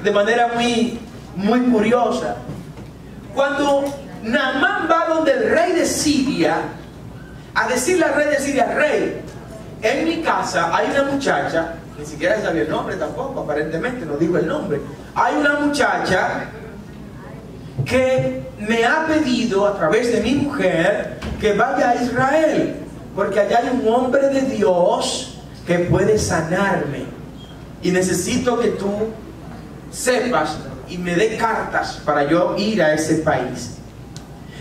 [SPEAKER 2] de manera muy curiosa. Cuando Naamán va donde el rey de Siria a decirle al rey de Siria: rey, en mi casa hay una muchacha, ni siquiera sabía el nombre tampoco, aparentemente no dijo el nombre, hay una muchacha que me ha pedido a través de mi mujer que vaya a Israel, porque allá hay un hombre de Dios que puede sanarme, y necesito que tú sepas y me dé cartas para yo ir a ese país.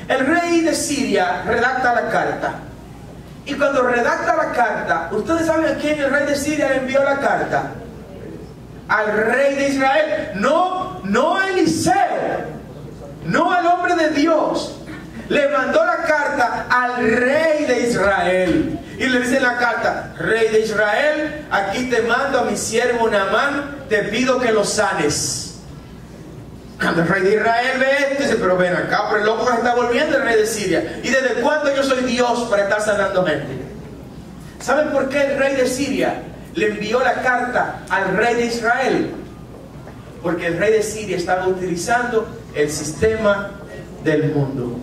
[SPEAKER 2] El rey de Siria redacta la carta, y cuando redacta la carta, ¿ustedes saben a quién el rey de Siria le envió la carta? Al rey de Israel. No a Eliseo, no al hombre de Dios. Le mandó la carta al rey de Israel, y le dice en la carta: rey de Israel, aquí te mando a mi siervo Naamán, te pido que lo sanes. Cuando el rey de Israel ve esto, dice, pero ven acá, pero el loco se está volviendo el rey de Siria. ¿Y desde cuándo yo soy Dios para estar sanando gente? ¿Saben por qué el rey de Siria le envió la carta al rey de Israel? Porque el rey de Siria estaba utilizando el sistema del mundo.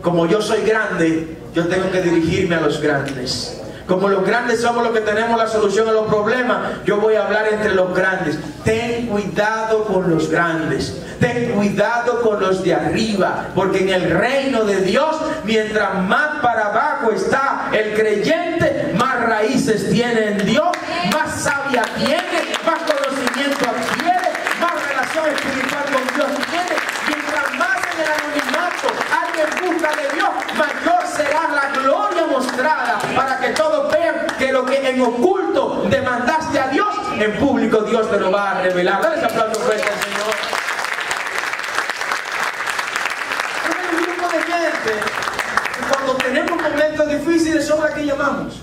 [SPEAKER 2] Como yo soy grande, yo tengo que dirigirme a los grandes. Como los grandes somos los que tenemos la solución a los problemas, yo voy a hablar entre los grandes. Ten cuidado con los grandes. Ten cuidado con los de arriba. Porque en el reino de Dios, mientras más para abajo está el creyente, más raíces tiene en Dios, más sabia tiene, más conocimiento adquiere, más relación espiritual con Dios tiene. Mientras más en el anonimato alguien busca de Dios, mayor será la gloria mostrada, para que todos vean que lo que en oculto demandaste a Dios, en público Dios te lo va a revelar. Dale ese aplauso fuerte al Señor. Hay un grupo de gente que cuando tenemos momentos difíciles son las que llamamos.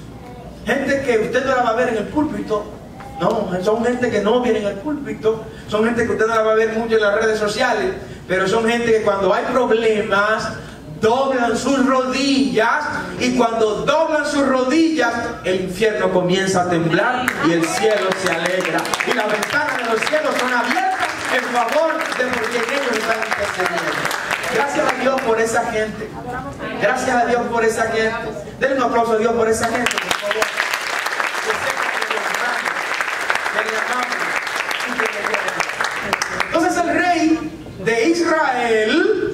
[SPEAKER 2] Gente que usted no la va a ver en el púlpito. No, son gente que no viene en el púlpito. Son gente que usted no la va a ver mucho en las redes sociales. Pero son gente que cuando hay problemas doblan sus rodillas, y cuando doblan sus rodillas el infierno comienza a temblar y el cielo se alegra y las ventanas de los cielos son abiertas en favor de por quien ellos están intercediendo. Gracias a Dios por esa gente. Gracias a Dios por esa gente. Denle un aplauso a Dios por esa gente, por favor. Entonces el rey de Israel,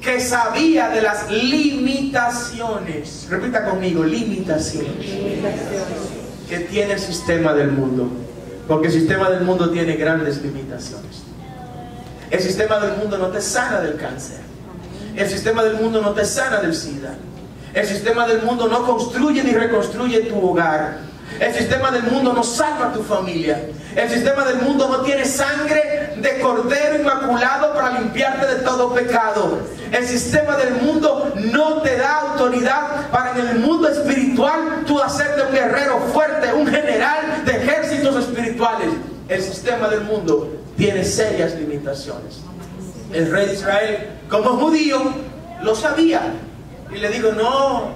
[SPEAKER 2] que sabía de las limitaciones, repita conmigo, limitaciones, que tiene el sistema del mundo, porque el sistema del mundo tiene grandes limitaciones. El sistema del mundo no te sana del cáncer, el sistema del mundo no te sana del SIDA, el sistema del mundo no construye ni reconstruye tu hogar, el sistema del mundo no salva a tu familia, el sistema del mundo no tiene sangre de cordero inmaculado para limpiarte de todo pecado. El sistema del mundo no te da autoridad para en el mundo espiritual tú hacerte un guerrero fuerte, un general de ejércitos espirituales. El sistema del mundo tiene serias limitaciones. El rey de Israel, como judío, lo sabía. Y le digo, no,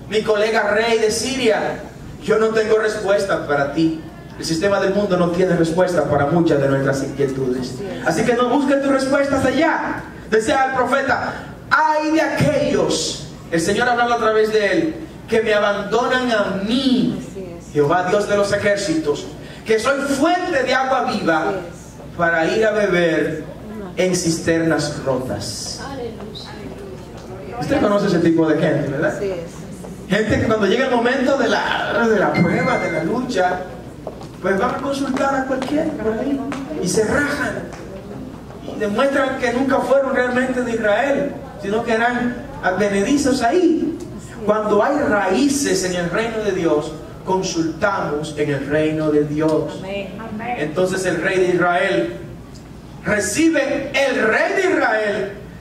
[SPEAKER 2] mi colega rey de Siria, yo no tengo respuesta para ti. El sistema del mundo no tiene respuesta para muchas de nuestras inquietudes. Así que no busques tus respuestas allá. Decía el profeta, ay de aquellos, el Señor hablando a través de él, que me abandonan a mí, Jehová Dios de los ejércitos, que soy fuente de agua viva, para ir a beber en cisternas rotas. Usted conoce ese tipo de gente, ¿verdad? Gente que cuando llega el momento de la prueba, de la lucha, pues van a consultar a cualquiera por ahí y se rajan y demuestran que nunca fueron realmente de Israel, sino que eran advenedizos ahí. Cuando hay raíces en el reino de Dios, consultamos en el reino de Dios. Entonces el rey de Israel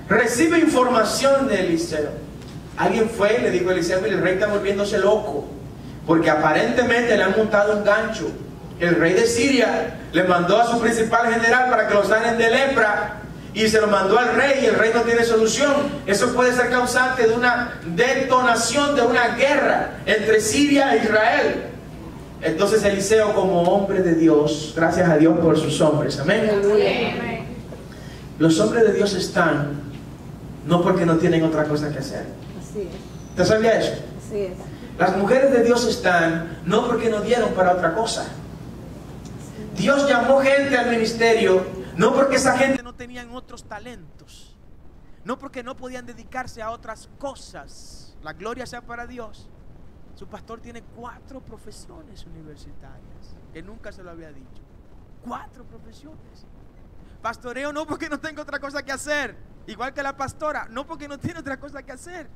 [SPEAKER 2] recibe información de Eliseo. Alguien fue y le dijo a Eliseo, el rey está volviéndose loco, porque aparentemente le han montado un gancho. El rey de Siria le mandó a su principal general para que lo sanen de lepra, y se lo mandó al rey, y el rey no tiene solución. Eso puede ser causante de una detonación de una guerra entre Siria e Israel. Entonces Eliseo, como hombre de Dios, gracias a Dios por sus hombres, amén. Los hombres de Dios están no porque no tienen otra cosa que hacer. ¿Usted sabía eso? Las mujeres de Dios están no porque no dieron para otra cosa. Dios llamó gente al ministerio no porque esa gente no tenían otros talentos, no porque no podían dedicarse a otras cosas. La gloria sea para Dios. Su pastor tiene 4 profesiones universitarias, que nunca se lo había dicho. 4 profesiones. Pastoreo no porque no tengo otra cosa que hacer, igual que la pastora, no porque no tiene otra cosa que hacer.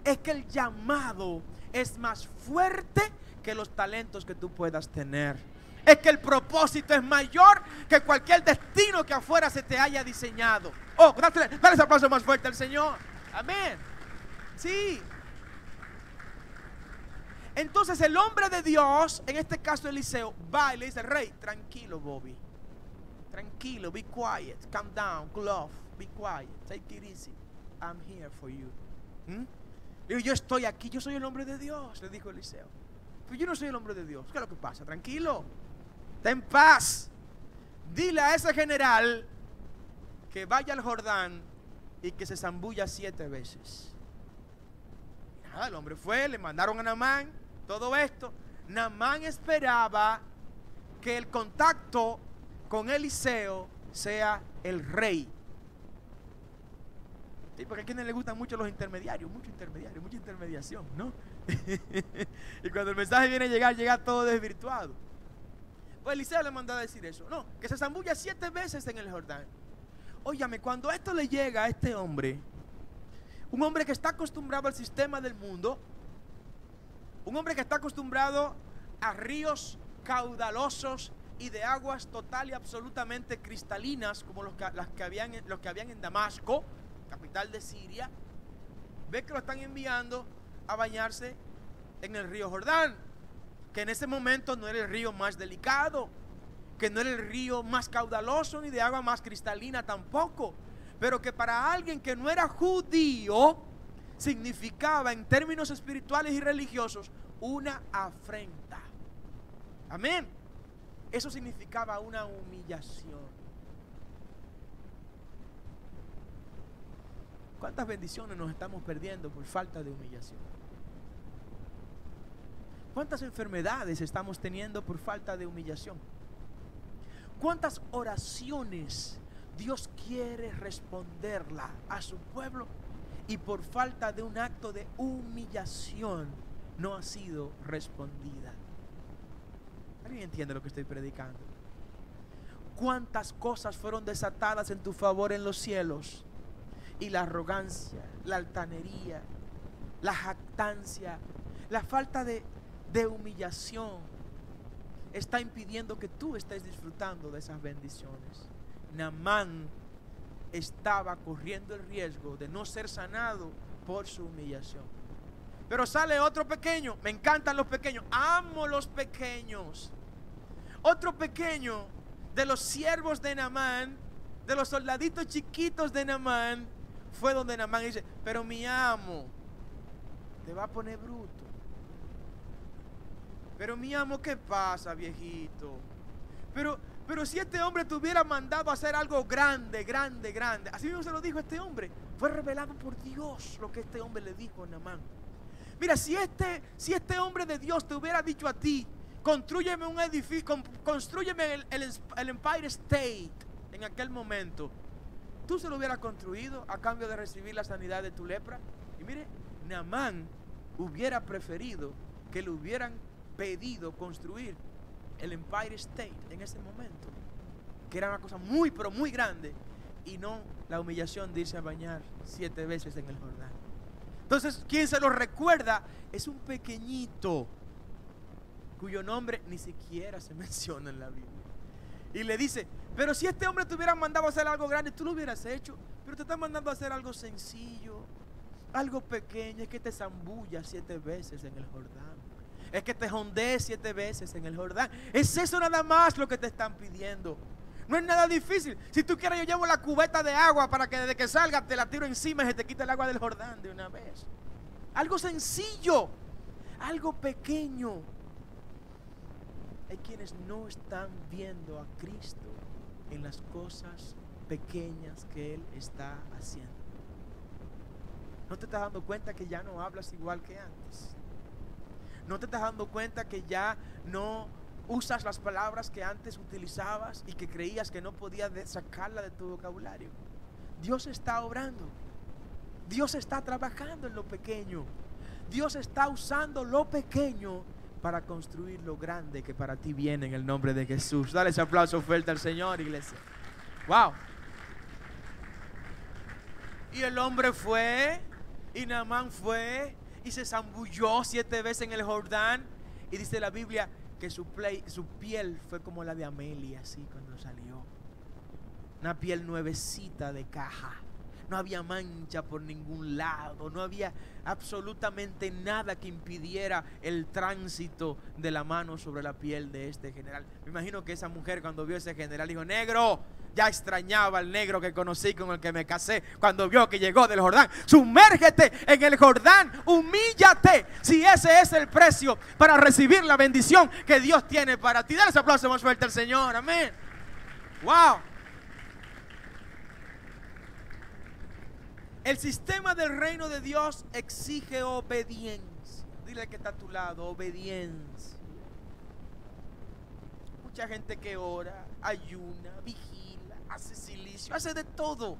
[SPEAKER 2] Es que el llamado es más fuerte que los talentos que tú puedas tener. Es que el propósito es mayor que cualquier destino que afuera se te haya diseñado. Oh, dale ese aplauso más fuerte al Señor. Amén. Sí. Entonces el hombre de Dios, en este caso Eliseo, va y le dice, rey, tranquilo Bobby,
[SPEAKER 1] tranquilo, be quiet, calm down, cool off, be quiet, take it easy, I'm here for you. Le digo, yo estoy aquí, yo soy el hombre de Dios, le dijo Eliseo. Pero yo no soy el hombre de Dios. ¿Qué es lo que pasa? Tranquilo, ten paz. Dile a ese general que vaya al Jordán y que se zambulla 7 veces. Nada, el hombre fue, le mandaron a Naamán todo esto. Naamán esperaba que el contacto con Eliseo sea el rey. Sí, porque a quienes les gustan mucho los intermediarios, mucha intermediación, ¿no? Y cuando el mensaje viene a llegar, llega todo desvirtuado. Pues Eliseo le mandó a decir eso. No, que se zambulla 7 veces en el Jordán. Óyame, cuando esto le llega a este hombre, un hombre que está acostumbrado al sistema del mundo, un hombre que está acostumbrado a ríos caudalosos y de aguas total y absolutamente cristalinas, como los que habían en Damasco, capital de Siria, ve que lo están enviando a bañarse en el río Jordán, que en ese momento no era el río más delicado, que no era el río más caudaloso ni de agua más cristalina tampoco, pero que para alguien que no era judío significaba en términos espirituales y religiosos una afrenta. Amén. Eso significaba una humillación. ¿Cuántas bendiciones nos estamos perdiendo por falta de humillación? ¿Cuántas enfermedades estamos teniendo por falta de humillación? ¿Cuántas oraciones Dios quiere responderla a su pueblo y por falta de un acto de humillación no ha sido respondida? ¿Alguien entiende lo que estoy predicando? ¿Cuántas cosas fueron desatadas en tu favor en los cielos? Y la arrogancia, la altanería, la jactancia, la falta de humillación está impidiendo que tú estés disfrutando de esas bendiciones. Naamán estaba corriendo el riesgo de no ser sanado por su humillación. Pero sale otro pequeño. Me encantan los pequeños, amo los pequeños. Otro pequeño de los siervos de Naamán, de los soldaditos chiquitos de Naamán, fue donde Naamán dice: pero mi amo te va a poner bruto. Pero mi amo, ¿qué pasa, viejito? Pero si este hombre te hubiera mandado a hacer algo grande, grande, grande. Así mismo se lo dijo este hombre. Fue revelado por Dios lo que este hombre le dijo a Naamán. Mira, si este hombre de Dios te hubiera dicho a ti: constrúyeme un edificio, constrúyeme el Empire State en aquel momento, tú se lo hubieras construido a cambio de recibir la sanidad de tu lepra. Y mire, Naamán hubiera preferido que le hubieran pedido construir el Empire State en ese momento, que era una cosa muy, pero muy grande, y no la humillación de irse a bañar 7 veces en el Jordán. Entonces, quien se lo recuerda es un pequeñito cuyo nombre ni siquiera se menciona en la Biblia. Y le dice: pero si este hombre te hubiera mandado a hacer algo grande, tú lo hubieras hecho. Pero te está mandando a hacer algo sencillo, algo pequeño. Es que te zambullas 7 veces en el Jordán, es que te jondees 7 veces en el Jordán. Es eso nada más lo que te están pidiendo. No es nada difícil. Si tú quieres, yo llevo la cubeta de agua para que desde que salga te la tiro encima y se te quita el agua del Jordán de una vez. Algo sencillo, algo pequeño. Hay quienes no están viendo a Cristo en las cosas pequeñas que Él está haciendo. ¿No te estás dando cuenta que ya no hablas igual que antes? ¿No te estás dando cuenta que ya no usas las palabras que antes utilizabas y que creías que no podías sacarla de tu vocabulario? Dios está obrando. Dios está trabajando en lo pequeño. Dios está usando lo pequeño para construir lo grande que para ti viene, en el nombre de Jesús. Dale ese aplauso fuerte al Señor, iglesia. Wow. Y el hombre fue, y Naamán fue, y se zambulló 7 veces en el Jordán. Y dice la Biblia que su piel fue como la de Amelia, así cuando salió. Una piel nuevecita de caja. no había mancha por ningún lado, no había absolutamente nada que impidiera el tránsito de la mano sobre la piel de este general. Me imagino que esa mujer, cuando vio a ese general, dijo: negro, ya extrañaba al negro que conocí, con el que me casé, cuando vio que llegó del Jordán. Sumérgete en el Jordán, humíllate, si ese es el precio para recibir la bendición que Dios tiene para ti. Dale ese aplauso más fuerte al Señor, amén. Wow. El sistema del reino de Dios exige obediencia. Dile al que está a tu lado: obediencia. Mucha gente que ora, ayuna, vigila, hace silicio, hace de todo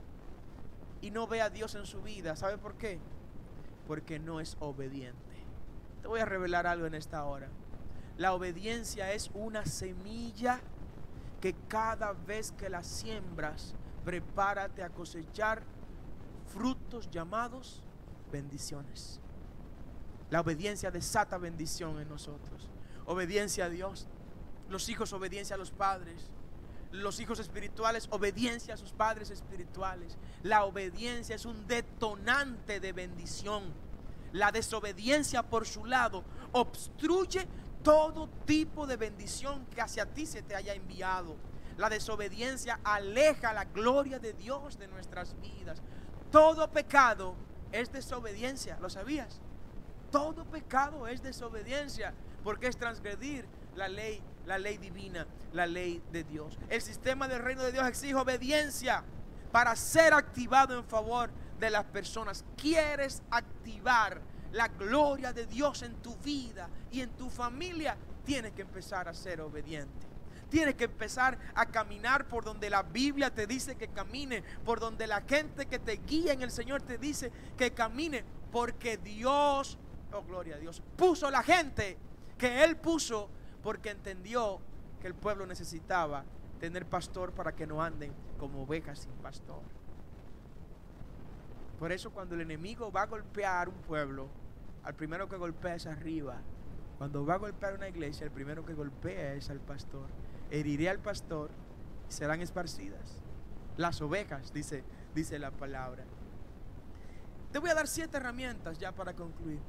[SPEAKER 1] y no ve a Dios en su vida. ¿Sabe por qué? Porque no es obediente. Te voy a revelar algo en esta hora. La obediencia es una semilla que cada vez que la siembras, prepárate a cosechar frutos llamados bendiciones. La obediencia desata bendición en nosotros. Obediencia a Dios. Los hijos, obediencia a los padres. Los hijos espirituales, obediencia a sus padres espirituales. La obediencia es un detonante de bendición. La desobediencia, por su lado, obstruye todo tipo de bendición que hacia ti se te haya enviado. La desobediencia aleja la gloria de Dios de nuestras vidas. Todo pecado es desobediencia, ¿lo sabías? Todo pecado es desobediencia, porque es transgredir la ley divina, la ley de Dios. El sistema del reino de Dios exige obediencia para ser activado en favor de las personas. ¿Quieres activar la gloria de Dios en tu vida y en tu familia? Tienes que empezar a ser obediente. Tienes que empezar a caminar por donde la Biblia te dice que camine, por donde la gente que te guía en el Señor te dice que camine, porque Dios, oh gloria a Dios, puso la gente que Él puso, porque entendió que el pueblo necesitaba tener pastor para que no anden como ovejas sin pastor. Por eso, cuando el enemigo va a golpear un pueblo, al primero que golpea es arriba. Cuando va a golpear una iglesia, el primero que golpea es al pastor. Heriré al pastor y serán esparcidas las ovejas, dice la palabra. Te voy a dar 7 herramientas ya para concluir.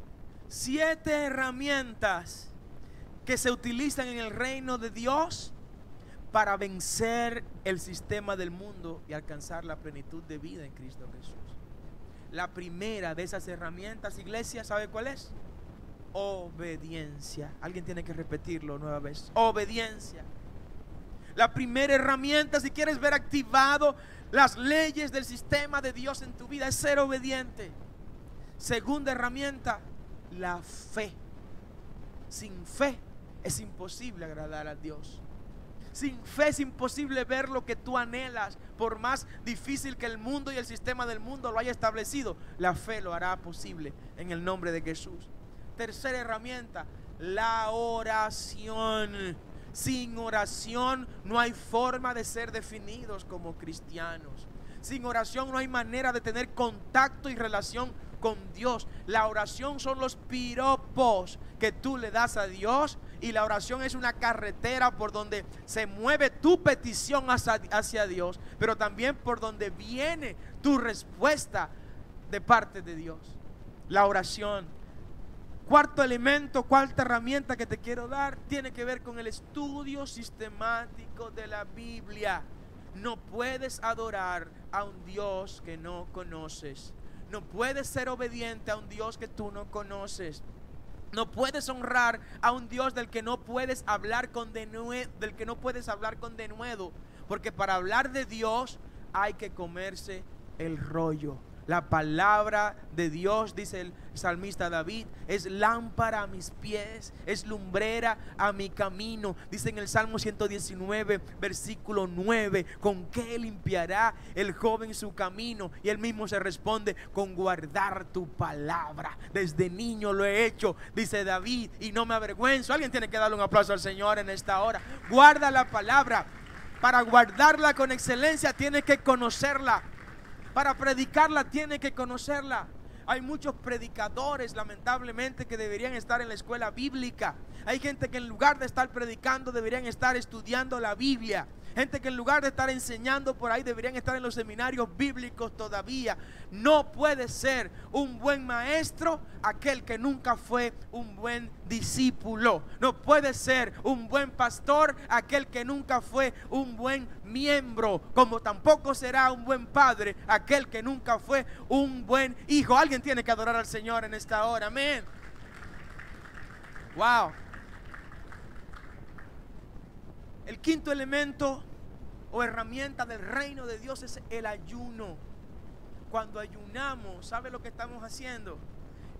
[SPEAKER 1] 7 herramientas que se utilizan en el reino de Dios para vencer el sistema del mundo y alcanzar la plenitud de vida en Cristo Jesús. La primera de esas herramientas, iglesia, ¿sabe cuál es? Obediencia. Alguien tiene que repetirlo nueva vez. Obediencia. La primera herramienta, si quieres ver activado las leyes del sistema de Dios en tu vida, es ser obediente. Segunda herramienta, la fe. Sin fe es imposible agradar a Dios. Sin fe es imposible ver lo que tú anhelas, por más difícil que el mundo y el sistema del mundo lo haya establecido. La fe lo hará posible en el nombre de Jesús. Tercera herramienta, la oración. Sin oración no hay forma de ser definidos como cristianos. Sin oración no hay manera de tener contacto y relación con Dios. La oración son los piropos que tú le das a Dios, y la oración es una carretera por donde se mueve tu petición hacia Dios, pero también por donde viene tu respuesta de parte de Dios. La oración. Cuarto elemento, cuarta herramienta que te quiero dar, tiene que ver con el estudio sistemático de la Biblia. No puedes adorar a un Dios que no conoces. No puedes ser obediente a un Dios que tú no conoces. No puedes honrar a un Dios del que no puedes hablar con denuedo, porque para hablar de Dios hay que comerse el rollo. La palabra de Dios, dice el salmista David, es lámpara a mis pies, es lumbrera a mi camino. Dice en el Salmo 119, versículo 9, ¿con qué limpiará el joven su camino? Y él mismo se responde, con guardar tu palabra. Desde niño lo he hecho, dice David, y no me avergüenzo. Alguien tiene que darle un aplauso al Señor en esta hora. Guarda la palabra. Para guardarla con excelencia tienes que conocerla. Para predicarla tiene que conocerla. Hay muchos predicadores, lamentablemente, que deberían estar en la escuela bíblica. Hay gente que en lugar de estar predicando deberían estar estudiando la Biblia. Gente que en lugar de estar enseñando por ahí deberían estar en los seminarios bíblicos todavía. No puede ser un buen maestro aquel que nunca fue un buen discípulo. No puede ser un buen pastor aquel que nunca fue un buen miembro. Como tampoco será un buen padre aquel que nunca fue un buen hijo. Alguien tiene que adorar al Señor en esta hora. Amén. Wow. El quinto elemento o herramienta del reino de Dios es el ayuno. Cuando ayunamos, ¿sabe lo que estamos haciendo?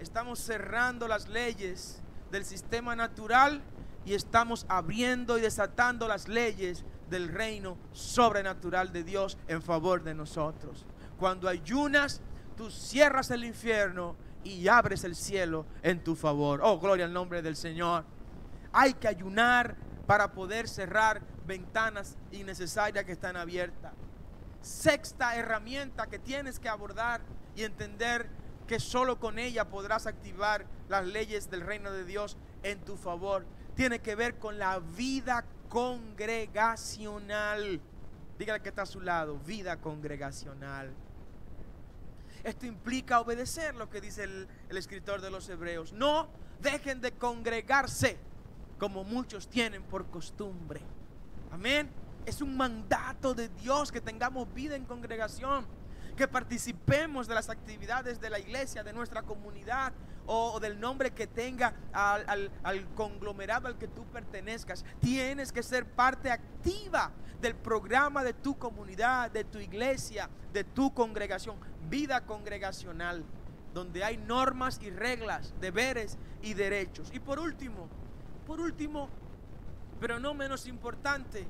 [SPEAKER 1] Estamos cerrando las leyes del sistema natural y estamos abriendo y desatando las leyes del reino sobrenatural de Dios en favor de nosotros. Cuando ayunas, tú cierras el infierno y abres el cielo en tu favor. Oh, gloria al nombre del Señor. Hay que ayunar para poder cerrar ventanas innecesarias que están abiertas. Sexta herramienta que tienes que abordar y entender que solo con ella podrás activar las leyes del reino de Dios en tu favor. Tiene que ver con la vida congregacional. Dígale que está a su lado, vida congregacional. Esto implica obedecer lo que dice el escritor de los Hebreos. No dejen de congregarse como muchos tienen por costumbre. Amén. Es un mandato de Dios que tengamos vida en congregación, que participemos de las actividades de la iglesia, de nuestra comunidad o del nombre que tenga al conglomerado al que tú pertenezcas. Tienes que ser parte activa del programa de tu comunidad, de tu iglesia, de tu congregación. Vida congregacional, donde hay normas y reglas, deberes y derechos. Y por último, pero no menos importante,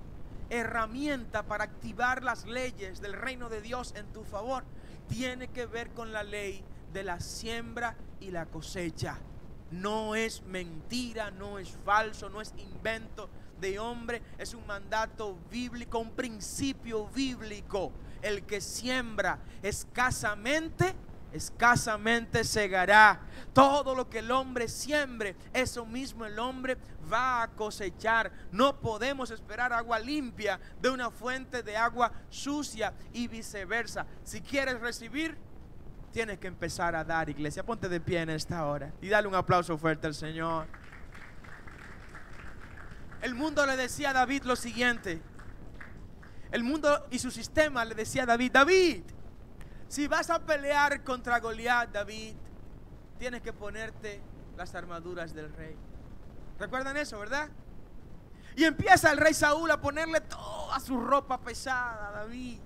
[SPEAKER 1] herramienta para activar las leyes del reino de Dios en tu favor, tiene que ver con la ley de la siembra y la cosecha. No es mentira, no es falso, no es invento de hombre, es un mandato bíblico, un principio bíblico. El que siembra escasamente segará. Todo lo que el hombre siembre, eso mismo el hombre va a cosechar. No podemos esperar agua limpia de una fuente de agua sucia y viceversa. Si quieres recibir, tienes que empezar a dar, iglesia. Ponte de pie en esta hora y dale un aplauso fuerte al Señor. El mundo le decía a David lo siguiente. El mundo y su sistema le decía a David: David, si vas a pelear contra Goliat, David, tienes que ponerte las armaduras del rey. ¿Recuerdan eso, verdad? Y empieza el rey Saúl a ponerle toda su ropa pesada a David.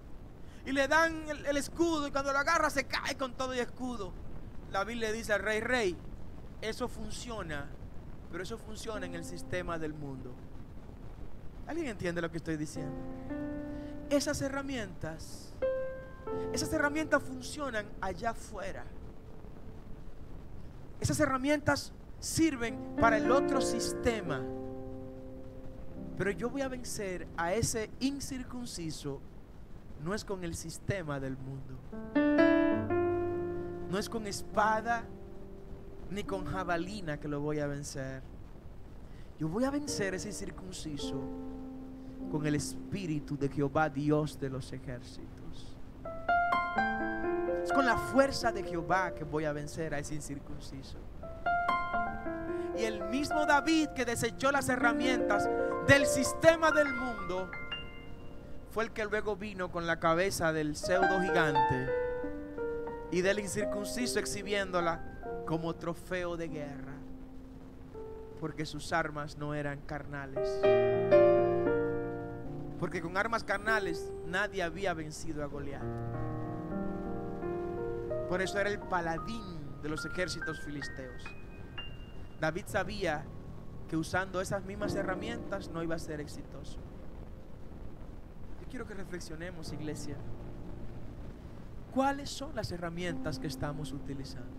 [SPEAKER 1] Y le dan el escudo, y cuando lo agarra se cae con todo y escudo. David le dice al rey: rey, eso funciona, pero eso funciona en el sistema del mundo. ¿Alguien entiende lo que estoy diciendo? Esas herramientas funcionan allá afuera. Esas herramientas sirven para el otro sistema. Pero yo voy a vencer a ese incircunciso. No es con el sistema del mundo, no es con espada ni con jabalina que lo voy a vencer. Yo voy a vencer a ese incircunciso con el espíritu de Jehová, Dios de los ejércitos. Es con la fuerza de Jehová que voy a vencer a ese incircunciso. Y el mismo David que desechó las herramientas del sistema del mundo fue el que luego vino con la cabeza del pseudo gigante y del incircunciso exhibiéndola como trofeo de guerra, porque sus armas no eran carnales. Porque con armas carnales nadie había vencido a Goliat. Por eso era el paladín de los ejércitos filisteos. David sabía que usando esas mismas herramientas no iba a ser exitoso. Yo quiero que reflexionemos, iglesia. ¿Cuáles son las herramientas que estamos utilizando?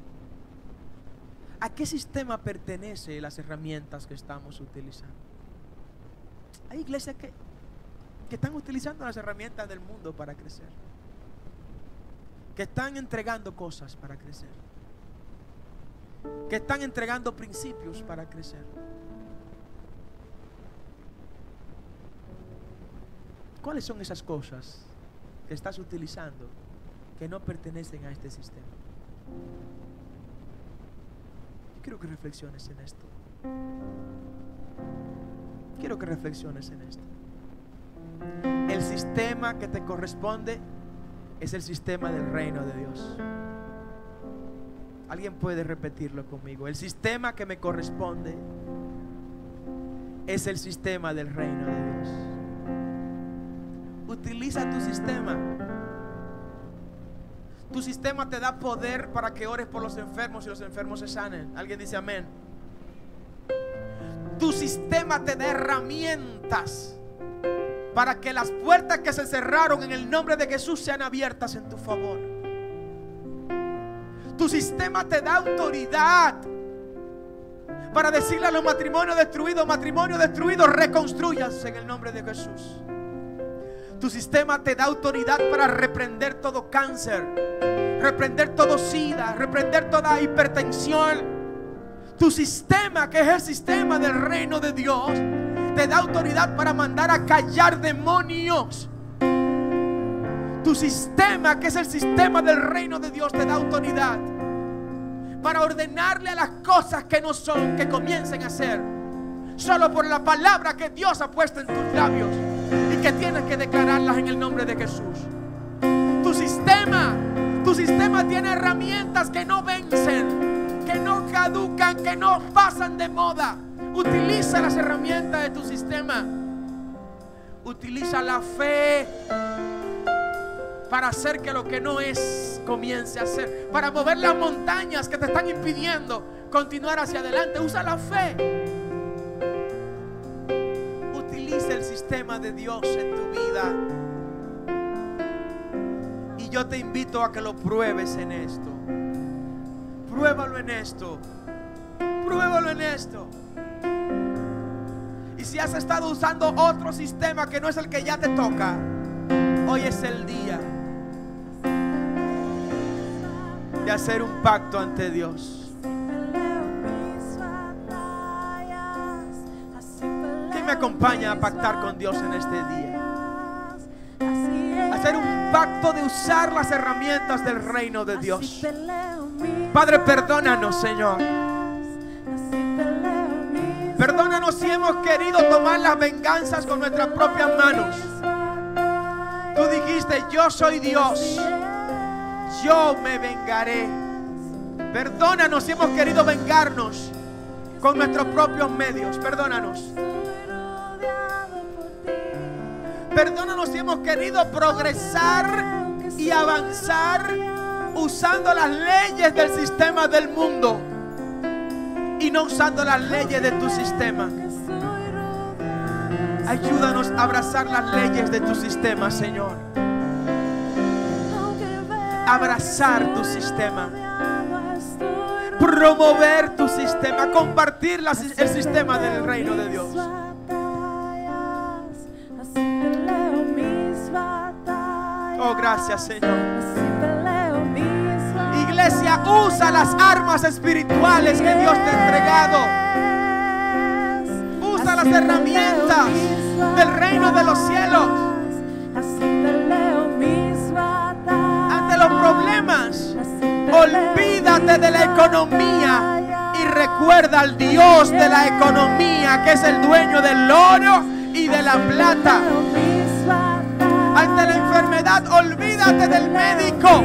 [SPEAKER 1] ¿A qué sistema pertenecen las herramientas que estamos utilizando? Hay iglesias que están utilizando las herramientas del mundo para crecer, que están entregando cosas para crecer, que están entregando principios para crecer. ¿Cuáles son esas cosas que estás utilizando que no pertenecen a este sistema? Quiero que reflexiones en esto. Quiero que reflexiones en esto. El sistema que te corresponde es el sistema del reino de Dios. ¿Alguien puede repetirlo conmigo? El sistema que me corresponde es el sistema del reino de Dios. Utiliza tu sistema. Tu sistema te da poder para que ores por los enfermos y los enfermos se sanen. ¿Alguien dice amén? Tu sistema te da herramientas para que las puertas que se cerraron en el nombre de Jesús sean abiertas en tu favor. Tu sistema te da autoridad para decirle a los matrimonios destruidos, reconstrúyanse en el nombre de Jesús. Tu sistema te da autoridad para reprender todo cáncer, reprender todo SIDA, reprender toda hipertensión. Tu sistema, que es el sistema del reino de Dios, te da autoridad para mandar a callar demonios. Tu sistema, que es el sistema del reino de Dios, te da autoridad para ordenarle a las cosas que no son, que comiencen a ser, solo por la palabra que Dios ha puesto en tus labios y que tienes que declararlas en el nombre de Jesús. Tu sistema tiene herramientas que no vencen, que no caducan, que no pasan de moda. Utiliza las herramientas de tu sistema. Utiliza la fe para hacer que lo que no es comience a ser, para mover las montañas que te están impidiendo continuar hacia adelante. Usa la fe. Utiliza el sistema de Dios en tu vida. Y yo te invito a que lo pruebes en esto. Pruébalo en esto. Pruébalo en esto. Y si has estado usando otro sistema que no es el que ya te toca, hoy es el día de hacer un pacto ante Dios. ¿Quién me acompaña a pactar con Dios en este día? Hacer un pacto de usar las herramientas del reino de Dios. Padre, perdónanos, Señor. Perdónanos si hemos querido tomar las venganzas con nuestras propias manos. Tú dijiste: yo soy Dios, yo me vengaré. Perdónanos si hemos querido vengarnos con nuestros propios medios. Perdónanos. Perdónanos si hemos querido progresar y avanzar usando las leyes del sistema del mundo y no usando las leyes de tu sistema. Ayúdanos a abrazar las leyes de tu sistema, Señor. Abrazar tu sistema, promover tu sistema, compartir el sistema del reino de Dios. Oh, gracias, Señor. Iglesia, usa las armas espirituales que Dios te ha entregado. Usa las herramientas del reino de los cielos. Ante los problemas, olvídate de la economía y recuerda al Dios de la economía, que es el dueño del oro y de la plata. Ante la enfermedad, olvídate del médico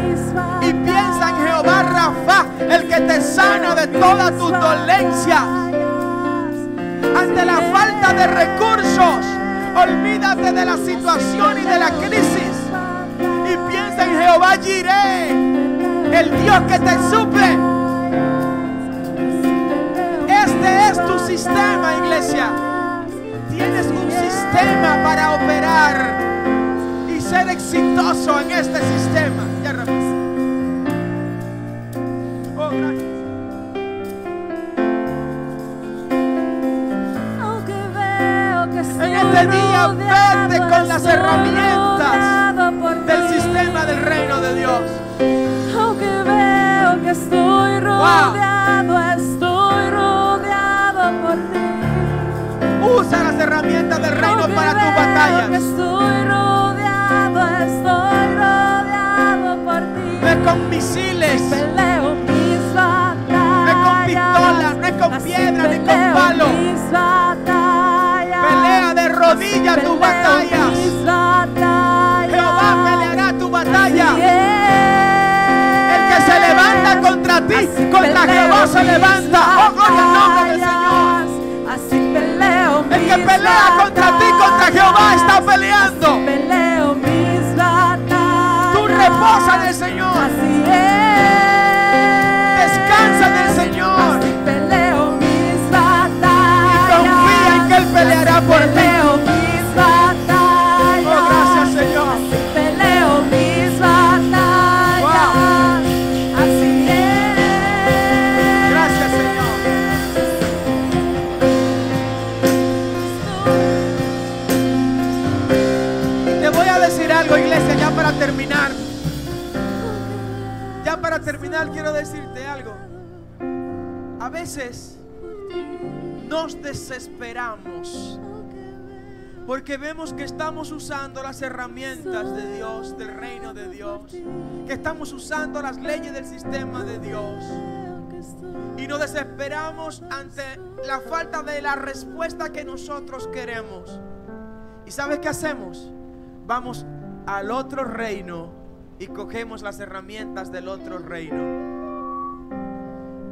[SPEAKER 1] y piensa en Jehová Rafa, el que te sana de todas tus dolencias. Ante la falta de recursos, olvídate de la situación y de la crisis y piensa en Jehová Jireh, el Dios que te suple. Este es tu sistema, iglesia. Tienes un sistema para operar y ser exitoso en este sistema. Ya, oh, gracias. En este día vete con las herramientas del sistema del reino de Dios.
[SPEAKER 3] Aunque veo que estoy rodeado por ti.
[SPEAKER 1] Usa las herramientas del reino para tu batalla. es con
[SPEAKER 3] así
[SPEAKER 1] piedra ni con
[SPEAKER 3] peleo
[SPEAKER 1] palo.
[SPEAKER 3] mis batallas.
[SPEAKER 1] Pelea de rodillas
[SPEAKER 3] Así
[SPEAKER 1] tus
[SPEAKER 3] peleo
[SPEAKER 1] batallas.
[SPEAKER 3] mis batallas.
[SPEAKER 1] Jehová peleará tu batalla.
[SPEAKER 3] Así es.
[SPEAKER 1] El que se levanta contra ti,
[SPEAKER 3] Así
[SPEAKER 1] contra
[SPEAKER 3] peleo
[SPEAKER 1] Jehová se
[SPEAKER 3] mis
[SPEAKER 1] levanta. Oh, gloria al nombre del Señor.
[SPEAKER 3] batallas. Así peleo
[SPEAKER 1] El que
[SPEAKER 3] mis
[SPEAKER 1] pelea contra ti, contra Jehová está peleando.
[SPEAKER 3] Así peleo mis batallas.
[SPEAKER 1] Tú reposa en el Señor.
[SPEAKER 3] Así es.
[SPEAKER 1] Descansa en el Señor.
[SPEAKER 3] Así peleo mis batallas.
[SPEAKER 1] Y confía en que Él peleará por ti.
[SPEAKER 3] Peleo mis batallas.
[SPEAKER 1] Oh, gracias, Señor.
[SPEAKER 3] Así peleo mis batallas.
[SPEAKER 1] Wow.
[SPEAKER 3] Así es.
[SPEAKER 1] Gracias, Señor. Y te voy a decir algo, iglesia, ya para terminar. Ya para terminar quiero decirte algo. A veces nos desesperamos porque vemos que estamos usando las herramientas de Dios, del reino de Dios, que estamos usando las leyes del sistema de Dios, y nos desesperamos ante la falta de la respuesta que nosotros queremos. ¿Y sabes qué hacemos? Vamos al otro reino y cogemos las herramientas del otro reino.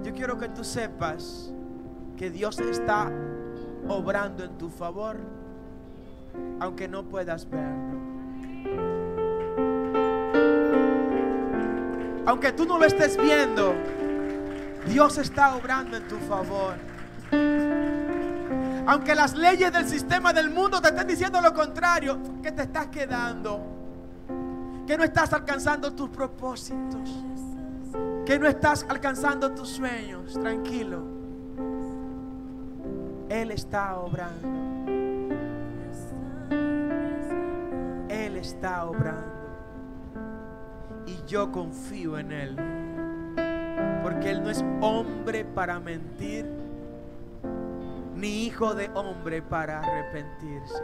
[SPEAKER 1] Yo quiero que tú sepas que Dios está obrando en tu favor, aunque no puedas verlo. Aunque tú no lo estés viendo, Dios está obrando en tu favor. Aunque las leyes del sistema del mundo te estén diciendo lo contrario, que te estás quedando, que no estás alcanzando tus propósitos, que no estás alcanzando tus sueños, tranquilo. Él está obrando. Él está obrando. Y yo confío en Él, porque Él no es hombre para mentir, ni hijo de hombre para arrepentirse.